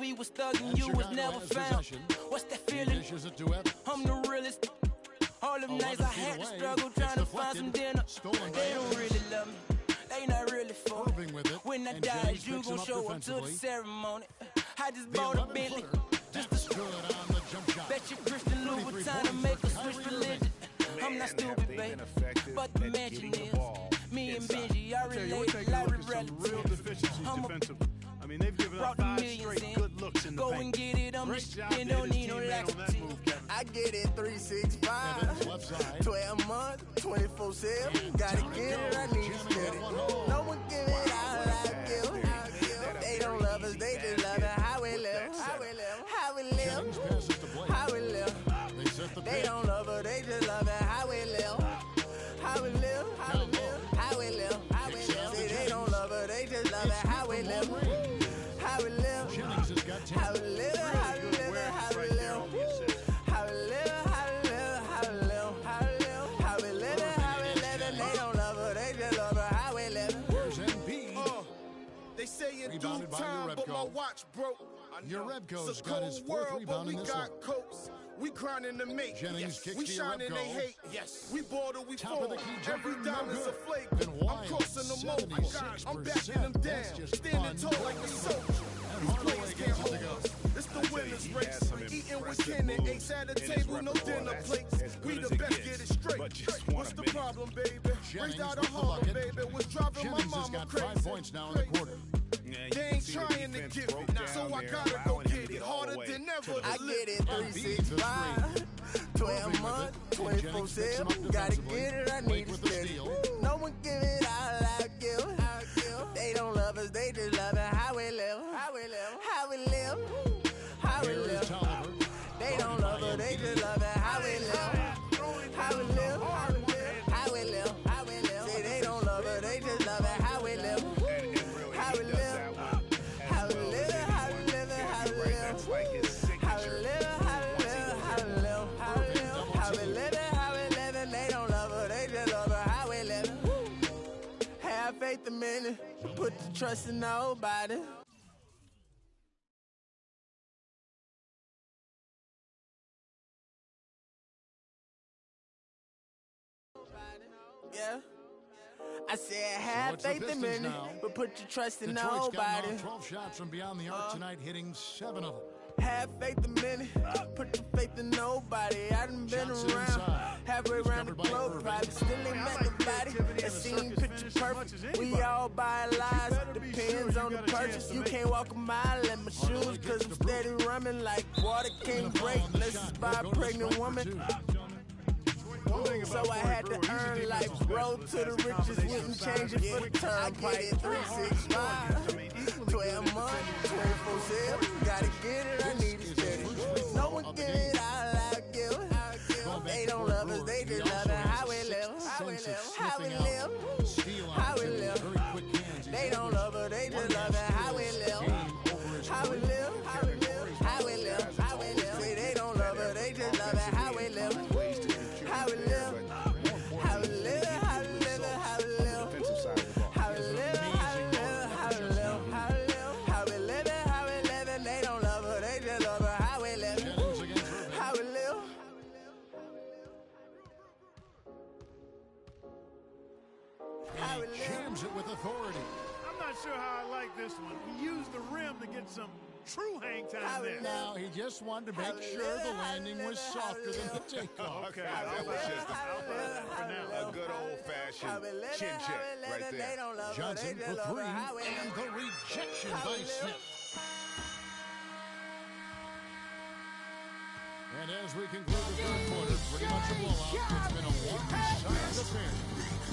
we was thugging, you was never found. What's that feeling? I'm the realest. All them nights I had to struggle trying to find some dinner. They don't really love me. They not really for me. When I die, you gon' show up to the ceremony. I just bought a Bentley. Just a bet you Christian Louboutin to make us switch religion. I'm not stupid, babe, but the mansion is. Me and Benji, I relate like real deficiencies defensive. I mean, they've given up 5 straight good looks in the paint. Go and get it, I'm just don't need no laxity. I get it 365, 12 months, 24/7. Gotta get it, I need it steady. No one give it all I give. They don't love us, they just love it how we live. How we live. How we live. How we live. They don't love us, they just love it how we live. How we live. How we live. How we live. How we live. See, they don't love us, they just love it how we live. How we live. How we live. How we live. How we live. How we live. How we live. How we live. How we live. How we live. How we live. They don't love us, they just love it how we live. They say in due time, but my watch broke. Your Rebco's got his fourth rebound in this one. We grinding to make. Jennings kicks we to your shining, they Rebco. hate. Yes. We border, we Top fall. of the key Every jumper, no diamond's a good. flake. And I'm crossing them over. 76%. I'm backing them down. Standing tall like a soldier. These players can't hold us. It's the winner's race. Eating with kin and eggs at the table, no dinner plates. We the best, get it straight. What's the problem, baby? Raised out of Harlem, baby. Was driving my Jennings has mama got crazy. 5 points now in the quarter. They ain't trying to give it, so I gotta go get it. Harder than ever. I get it 365, 12 months, 24/7. Gotta get it, I need it steady. No one give it all I give. They don't love us, they just love it. How we live, how we live, how we live, how we live. They don't love us, they just love it. How we live, how we live, how we live, how we live, how we live. Say they don't love us, they just love it. How we live, how we live, how we live, how we live, how we live, how we live, how we live, how we live, how we live, how we live, how we live. They don't love us, they just love us. How we live. Have faith a minute, put the trust in nobody. Yeah. I said, have faith in me, but put your trust in Detroit's nobody. gotten off 12 shots from beyond the arc tonight, hitting 7 of them. Have faith in me, put your faith in nobody. I done been around, halfway around the globe, probably still ain't met nobody. That seem picture perfect. We all buy lies, depends on the purchase. You can't walk a mile in my shoes, cause I'm steady running like water can't break. Unless it's by a pregnant woman. So I had to earn life, road to the riches, wouldn't change it for the turnpike. 365, 12 months, 24/7, gotta get it, I need it steady. No one give it all I give. They don't love us, they just love it. How we live, how we live, how we live, how we live. They don't love us, they just love it. How we live, how we live, how we live, how we live, how we live. Say they don't love us, they just love it. How we live. How we live, how we live, how we live, how we live, how we live, how we live, how we live, how we live, how we live, how we live, and they don't love her, they just love her. How we live, how we live, how we live. Jams it with authority. I'm not sure how I like this one. He used the rim to get some true hang time there. Now, he just wanted to make sure the landing was softer than the takeoff. Okay, that was just a good old-fashioned chin check right there. Johnson for 3, and the rejection by Smith. And as we conclude the third quarter, pretty much a blowout. It's been a one-sided affair.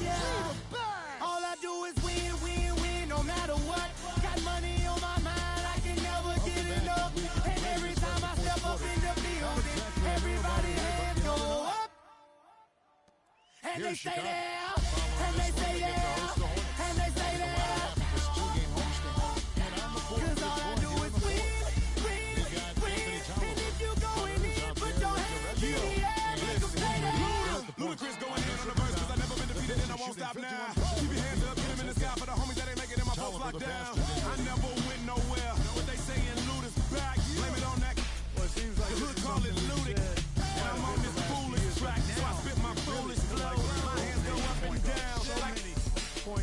Yeah, all I do is win, win, win, no matter what. Got money on my mind, I can never get enough. And every time I step up in the building, everybody hands go up. And they stay there, and they stay there, and they stay there. Cause all I do is win, win, win. And if you going in, put your hands in the air, make them stay there. Ludacris going in on the verse, cause I never been defeated and I won't stop now. Keep your hands up, get them in the sky for the homies that ain't making it, my folks locked down. I never went nowhere, but they saying Luda's back. Blame it on that. The hood call it Ludic. And I'm on this foolish track, so I spit my foolish flow. My hands go up and down like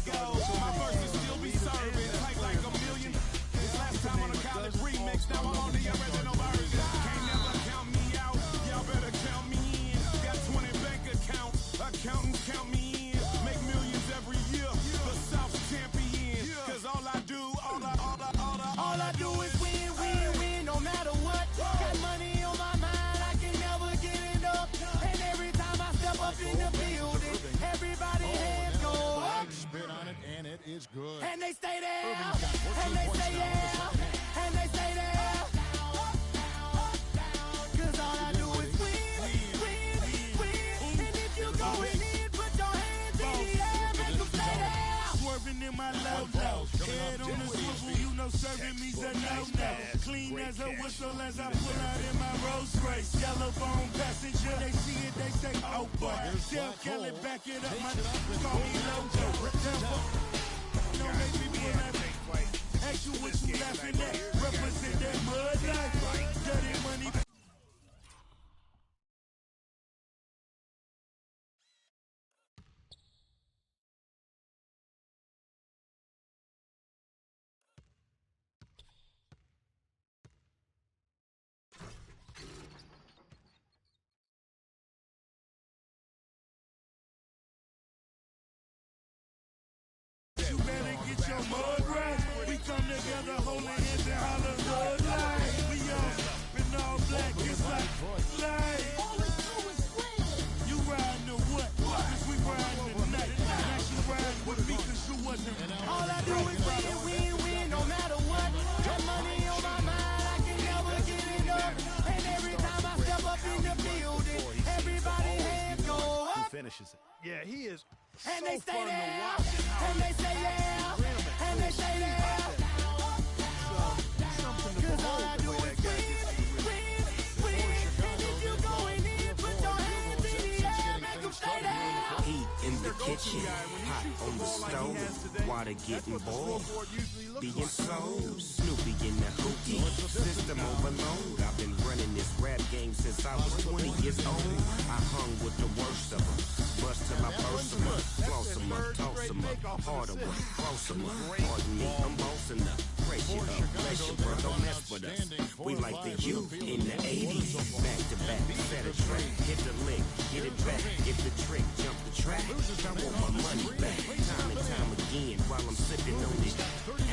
go. My verses still be serving, tight like a million. This last time on a college remix, now I'm on the original version. Can't never count me out, y'all better count me in. Got 20 bank accounts, accountants count me in. Make millions every year, the South's champion. Cause all I do, all I do is win, win, win, no matter what. Got money on my mind, I can never get enough. And every time I step up in the building, everybody hands go up. Spit on it, and it is good. And they stay there, and they stay there, and they stay there. Cause all I do is win, win, win. And if you going in, put your hands in the air, make them stay there. Swerving in my low-low, head on the swivel, you know serving me's a no-no. Clean as a whistle as I pull out in my Rolls Royce. Yellow bone passenger, they see it, they say, oh boy. Tell Kelly, back it up, my call me Lojo. No, make me pull that. Ask you what you laughing at, represent that mud life. Dirty money. You better get your mud right. We come together holding hands and holler mud life. We all in all black, it's like light. finishes it. Yeah, he is And so they say fun to yeah, watch. and they say yeah, and they say yeah. Something to behold the way that guy gets to the rim. Heat in the kitchen, hot on the stove, water getting boiled, being sold, Snoopy in the hootie, system overload. I've been running this rap game since I was 20 years old. I hung with the worst of them, bust till I burst them up, floss them up, toss them up, harder one, close them up. Pardon me, I'm bossing up, break it up, bless your bro, don't mess with us. We like the youth in the 80s, back to back, set a track, hit the lick, get it back, get the trick, jump the track. I want my money back, time and time again, while I'm sipping on it.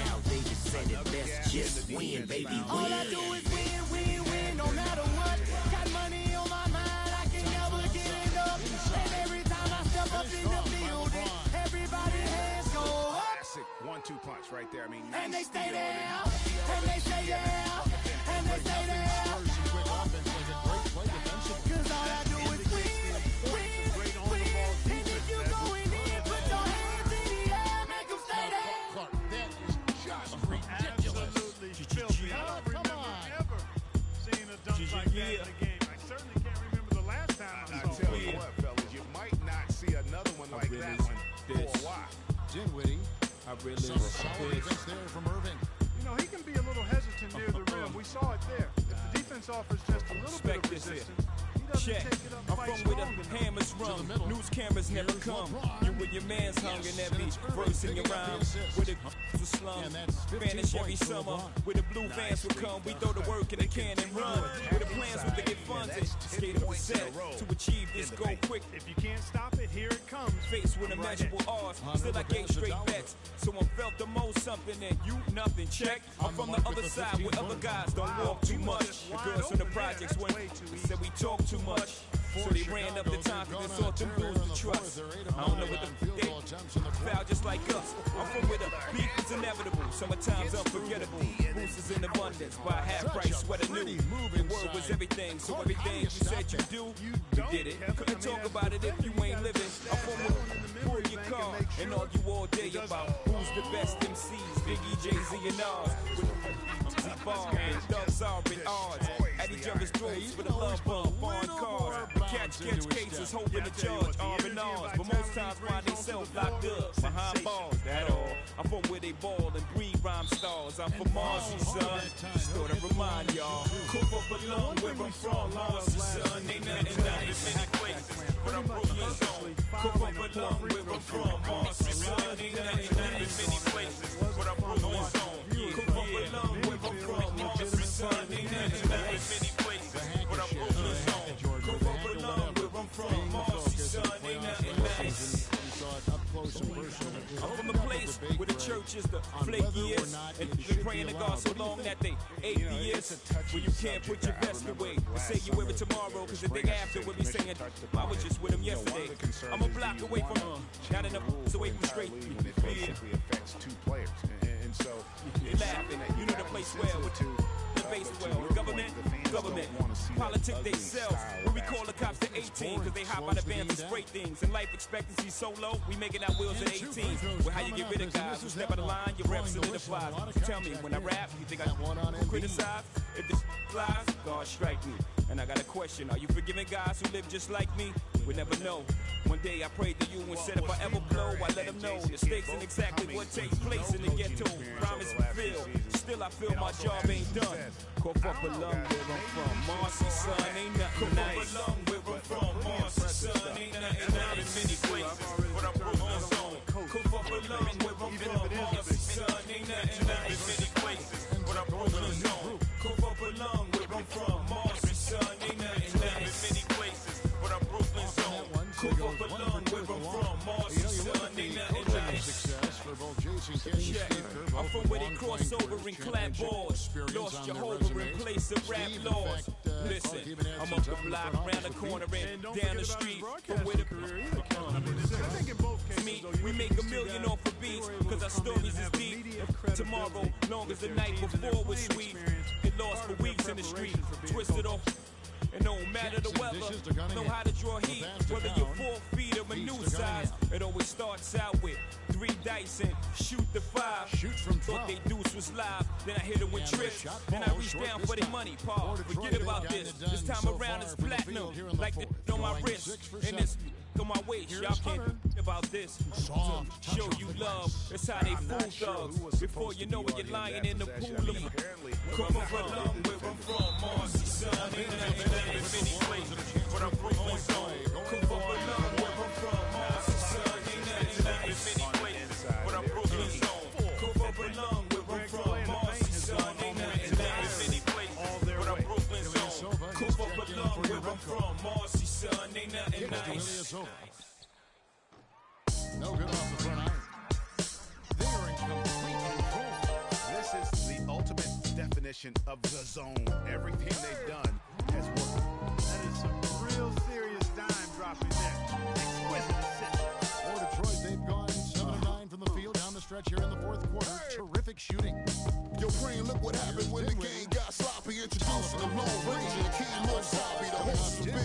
Al Davis said it best, just win, baby, win. All I do is win, win, win, no matter what. Got money on my mind, I can never get enough. And every time I step up in the building, everybody hands go up. Classic 1-2 punch right there. I mean, And they nice stay steal there, and and they say yeah, and they say there. Cause all I do is win, win, win. And if you going in, put your hands in the air, make them stay there. Clark, that is just ridiculous. Absolutely filthy. I don't remember ever seeing a dunk like that in the game. I certainly can't remember the last time I saw tell it. you What, fellas, you might not see another one like that one for a while. Dinwiddie. I really Some solid defense there from Irving. You know, he can be a little hesitant near the rim. We saw it there. If the defense offers just a little bit of resistance, he doesn't Check. take it up I'm quite from where strong the enough. hammers rung, news cameras never come. You and your man's hung in every verse in your rhyme. Where the was slum, vanish every summer. Where the blue vans would come, we throw the work in the can and run. Where the plans was to get funded, skate up the set to achieve this goal quick. If you can't stop it, here it comes. Faced with immeasurable odds, still I gave straight bets. So I felt the most something and you nothing. Check. I'm from the other side where other guys don't walk too much. The girls from the projects went, said we talk too much. So they ran up the time because they thought them dudes to trust. I don't know what the they foul just like us. I'm from where the beef is inevitable. Summertime's unforgettable. Boost is in abundance. Buy half price sweater new. The word was everything. So everything you said you do, you did it. Couldn't talk about it if you ain't living. I'm from where pull your car and argue all day about who's the best MCs. Biggie, Jay-Z, and Nas. With bars and dubs are in odds. At each other's throats for the love bump, foreign cars. Catch cases, hoping to judge, arm and arms. But most times find themselves locked up behind bars. That all. I'm from where they ball and breed rhyme stars. I'm from Marcy, son. Just thought to remind y'all. Cook up along where I'm from, Marcy, son. Ain't nothing down in many places, but I'm Brooklyn zone. Cook up along where I'm from, Marcy, son. Ain't nothing down in many places, but I'm Brooklyn zone. Cook up along where I'm from, Marcy, son. Ain't nothing down in many places, but I'm Brooklyn zone. Cook up along where I'm from, Marcy, son. Ain't nothing nice. I'm from a place where the church is the flakiest, and you've been praying to God so long that they atheist. Where you can't put your vest away and say you wear it tomorrow, cause the day after we'll be saying, I was just with him yesterday. I'm a block away from him, not enough away from straight. Basically affects two players, and so You're laughing, you know the place well with two. The base well, government, politics they sell. When we call the cops to 18, cause they hop out of vans and spray things. And life expectancy so low, we making our wheels at 18. Well, how you get rid of guys who step out of line, your rep solidifies. Tell me, when I rap, you think I criticize? If this flies, God strike me. And I got a question, are you forgiving guys who live just like me? We never know. One day I prayed to you and said if I ever blow, I let them know the stakes and exactly what takes place in the ghetto. Promise fulfilled. Still I feel my job ain't done. Cough up along where I'm from, Marcy, son, ain't nothing nice. Cough up along where I'm from, Marcy, son, ain't nothing nice. In many places, but I'm Brooklyn zone. Cough up along where I'm from, Marcy, son, ain't nothing nice. In many places, but I'm Brooklyn zone. Cough up along where I'm from, Marcy, son, ain't nothing nice. In many places, but I'm Brooklyn zone. Cough up along where I'm from, Marcy, son, ain't nothing nice. I'm from where they cross over and clap balls. Lost Jehovah in place of rap laws. Listen, I'm up the block, around the corner, and down the street. From where the me, we make $1 million off of beats, cause our stories is deep. Tomorrow, long as the night before was sweet. Get lost for weeks in the street, twisted off. And no matter the weather, know how to draw heat. Whether you're 4 feet or size. It always starts out with 3 dice and shoot the 5. Shoot from 12. Thought they deuce was live, then I hit it with tricks. Then I reach down for their money, Paul. Forget about this. This time around it's platinum, like the on my wrist, and it's on my waist. Y'all can't do about this. Show you love. That's how they fool thugs. Before you know it, you're lying in the pool of come from love, where I'm from, Marcy, son. Ain't nothing many places, but I'm Brooklyn zone. Come from love, where I'm from, Marcy, son. Ain't nothing many places, but I'm Brooklyn zone. Come from love, where I'm from, Marcy, son. Ain't nothing many places, but I'm Brooklyn zone. Come from love, where I'm from, Marcy, son. Ain't nothing nice. No good off the front iron. They are in complete control. This is the ultimate definition of the zone. Everything they've done has worked. That is some real serious dime dropping there. Exquisite assist. For Detroit, they've gone 7 of 9 from the field down the stretch here in the fourth quarter. Terrific shooting. Yo, Crane, look what happened when the game got sloppy. Introducing the Lone Ranger, King Mosabi, the host of Big.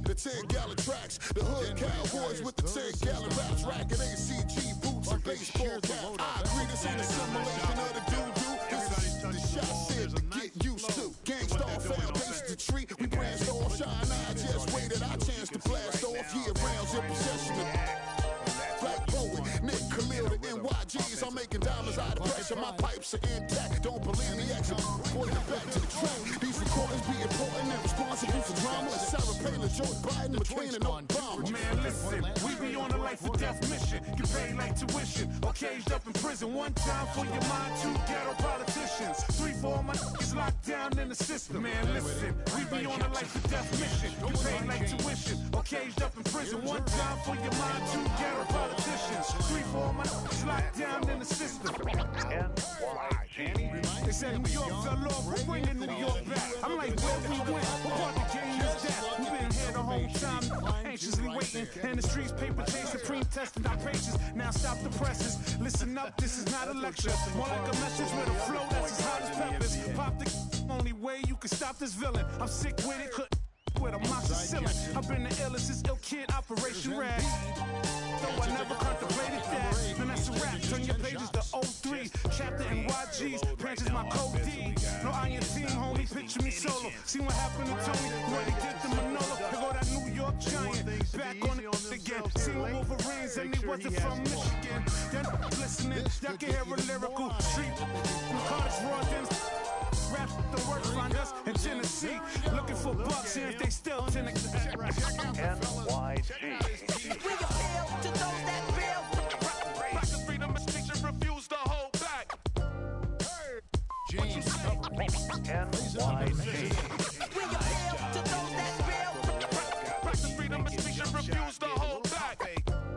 The 10-gallon tracks, the hood cowboys with the 10-gallon raps, racking ACG boots and baseball cap. I agree, this ain't a simulation of the doo-doo. This is the shot said to get used to. Gangstar foundation to treat. We branched off, shine eye, just waited our chance to blast off. Year rounds in possession of Black Poet, Nick Khalil, the NYGs. I'm making diamonds out of pressure. My pipes are intact. Don't believe the action. Put it back to the track. These recordings be important and responsible for drama. It's Sarah Palin, Joe Biden, McCain, and Obama. Man, listen, we be on a life or death mission. Get paid like tuition or caged up in prison. One time for your mind, 2 ghetto politicians. 3 for all my niggas locked down in the system. Man, listen, we be on a life or death mission. Get paid like tuition or caged up in prison. One time for your mind, 2 ghetto politicians. 3 for all my niggas locked down in the system. They said New York fell off, we're bringing New York back. I'm like, where we went? What part of the game is that? We've been here the whole time, anxiously waiting. And the streets paper chase, supreme testing our patience. Now stop the presses. Listen up, this is not a lecture. More like a message with a flow that's as hot as peppers. Pop the only way you can stop this villain. I'm sick with it, with a moxicillin. I've been the illest, this ill kid, Operation Rag. Though I never contemplated that. Then that's a rap. Turn your pages to 03. Chapter NYG's. Pants is my code D. No iron team, homie. Picture me solo. See what happened to Tony. What he did to Manolo. There go that New York Giant. Back on it again. Seen Wolverines and they wasn't from Michigan. Then listening. Y'all can hear a lyrical street. Cards, Rawdens. Rap the work find us in Tennessee. Looking for bucks and if they still Tennessee. NYG. We appeal to those that feel. Black and freedom extinction refuse to hold back. James NYG. We appeal to those that feel. Black and freedom extinction refuse to hold back.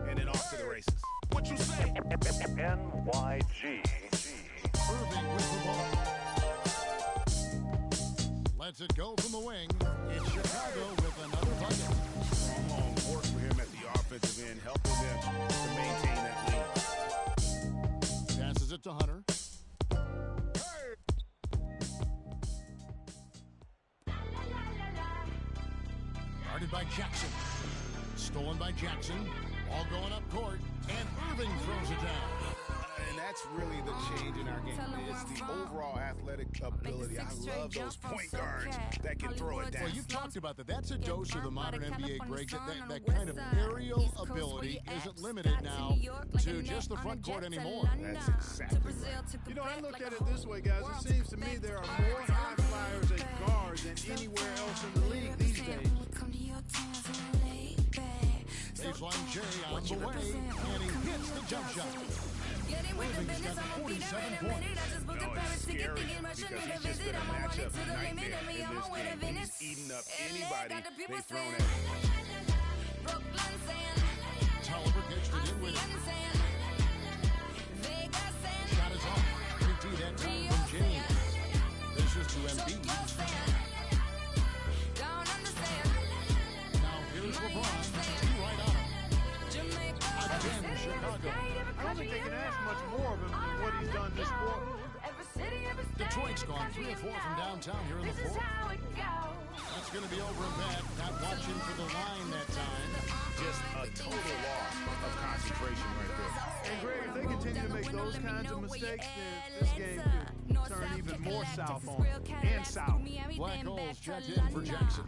And then off to the races. What you say? NYG. Irving with the ball. Lets it go from the wing. It's Chicago with another bucket. Strong force for him at the offensive end, helping them to maintain that lead. Passes it to Hunter. Guarded by Jackson. Stolen by Jackson. All going up court. And Irving throws it down. And that's really the change in our game. It's the overall athletic ability. I love those point guards that can throw it down. Well, you've talked about that. That's a dose of the modern NBA, Greg. That kind of aerial ability isn't limited now to just the front court anymore. That's exactly right. You know, I look at it this way, guys. It seems to me there are more high flyers and guards than anywhere else in the league these days. Baseline J on the way, and he hits the jump shot. Irving's got 47 points. No, it's scary because he's just been a matchup nightmare in this game. He's eating up anybody they've thrown at him. Tolliver gets it in with it. Shot is off. 50 that time from James. This is to Embiid. Now here's LeBron. Two right on him. Again, Chicago. I don't think they can ask much more of him than what he's done this quarter. Detroit's gone 3 of 4 from downtown here in the fourth. That's going to be over a bet. Not watching for the line that time. Just a total loss continue to make those kinds of mistakes, then this game could turn even more south on and south. Black Hole's checked in for Jackson.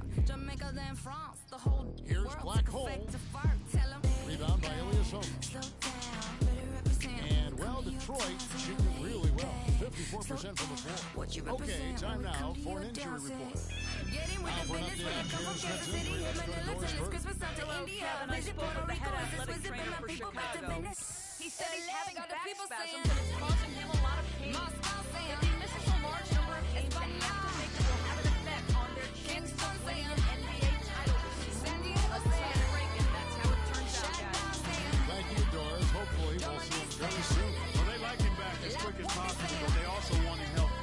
Here's Black Hole. Rebound by Elias Holmes. And, well, Detroit shooting really well. 54% from the floor. Okay, time now for an injury report. Now for an update on J.R. Smith's injury. Let's go to Doris Burke. Kevin, I spoke with the head athletic trainer for Chicago. He said he's having back spasms and it's causing him a lot of pain. If he misses a large number of games, they have to think it will have an effect on their chance of winning an NBA title this season. Let's break it. That's how it turns out, guys. Thank you, Doris. Hopefully we'll see him very soon. Well, they like him back as quick as possible, but they also want him healthy.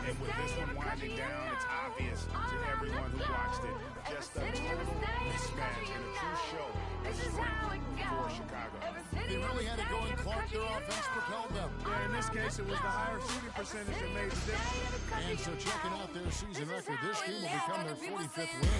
And with this one winding down, it's obvious to everyone who watched it. Just a total mismatch and a true show of strength for Chicago. They really had it going. Clark, their offense propelled them. Yeah, in this case, it was the higher shooting percentage that made the difference. And so checking out their season record, this team will become their 45th win.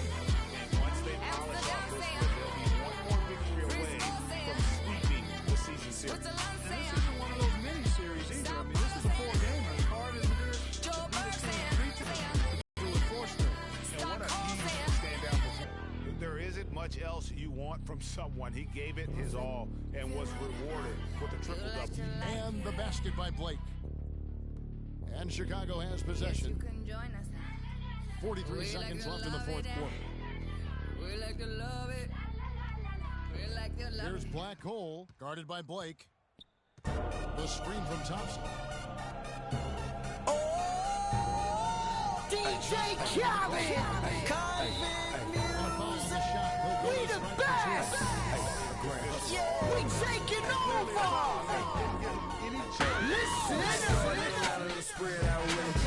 And once they polish off this win, they'll be one more victory away from sweeping the season series. And this isn't one of those mini-series either. I mean, this is a 4-gamer. As hard as it is to beat a team 3 times, do it 4 straight. And what a huge standout performance. There isn't much else you want from someone. He gave it his all and was rewarded with a triple-double. And the basket by Blake. And Chicago has possession. 43 seconds left in the fourth quarter. We like to love it. We like to love Here's Black Hole, guarded by Blake. The screen from Thompson. DJ Khaled! We the best! Yeah, we taking over! Listen!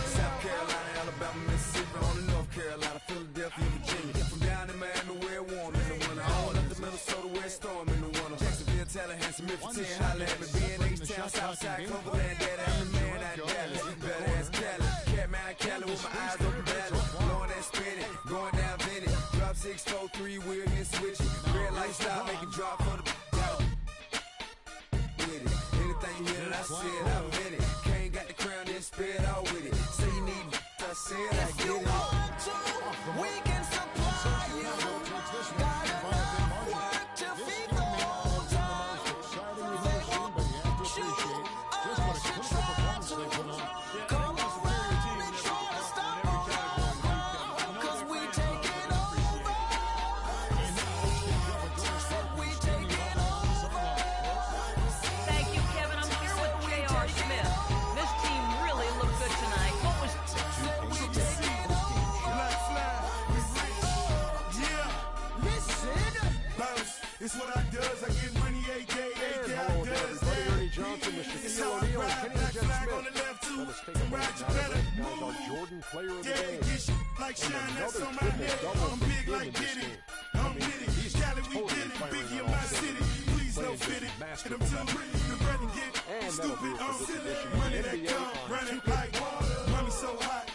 South Carolina, Alabama, Mississippi, on to North Carolina, Philadelphia, Virginia. From down in Miami where it warm in the winter, all up to Minnesota where it storm in the winter. Jacksonville, Tallahassee, Memphis, 10, holla at me. B&H-Town, Southside, Cloverland, Daddy, I'm the man out Dallas. Better ass Cali, Catman Cali with my eyes open valley. Blowing that spinning, going down Vinny. Drop 6, 4, 3, wheel and switch it. Red light stop, make it drop for the with it. Anything you hear that I said, I meant it. Can't got the crown, then spit out with it. Say you need I said I get it. If you want to, we can supply you. Gotta work to feed the whole time. They want you, us to try to. Come on round and try to stop them. Cause we taking over. Said we taking over. Thank you, Kevin. I'm here with J.R. Smith. This team really looked good tonight. What was it's what I does. I get money, AK Hello again, everybody. Ernie Johnson, Mr. Shaquille O'Neal, and Kenny the Jet Smith. Let us take a break now. Recognize our Jordan Player of the Game. like shine, And that's another on my neck. triple-double I'm for big him like in this Diddy. game. I'm Diddy. Cali, we totally did it. firing Biggie in on my all city. cylinders. Please no Playing fit it. master And I'm too free. The bread and get And that'll stupid. do it for I'm this silly. edition of Money the that NBA come on running 2K. like water. Money so hot.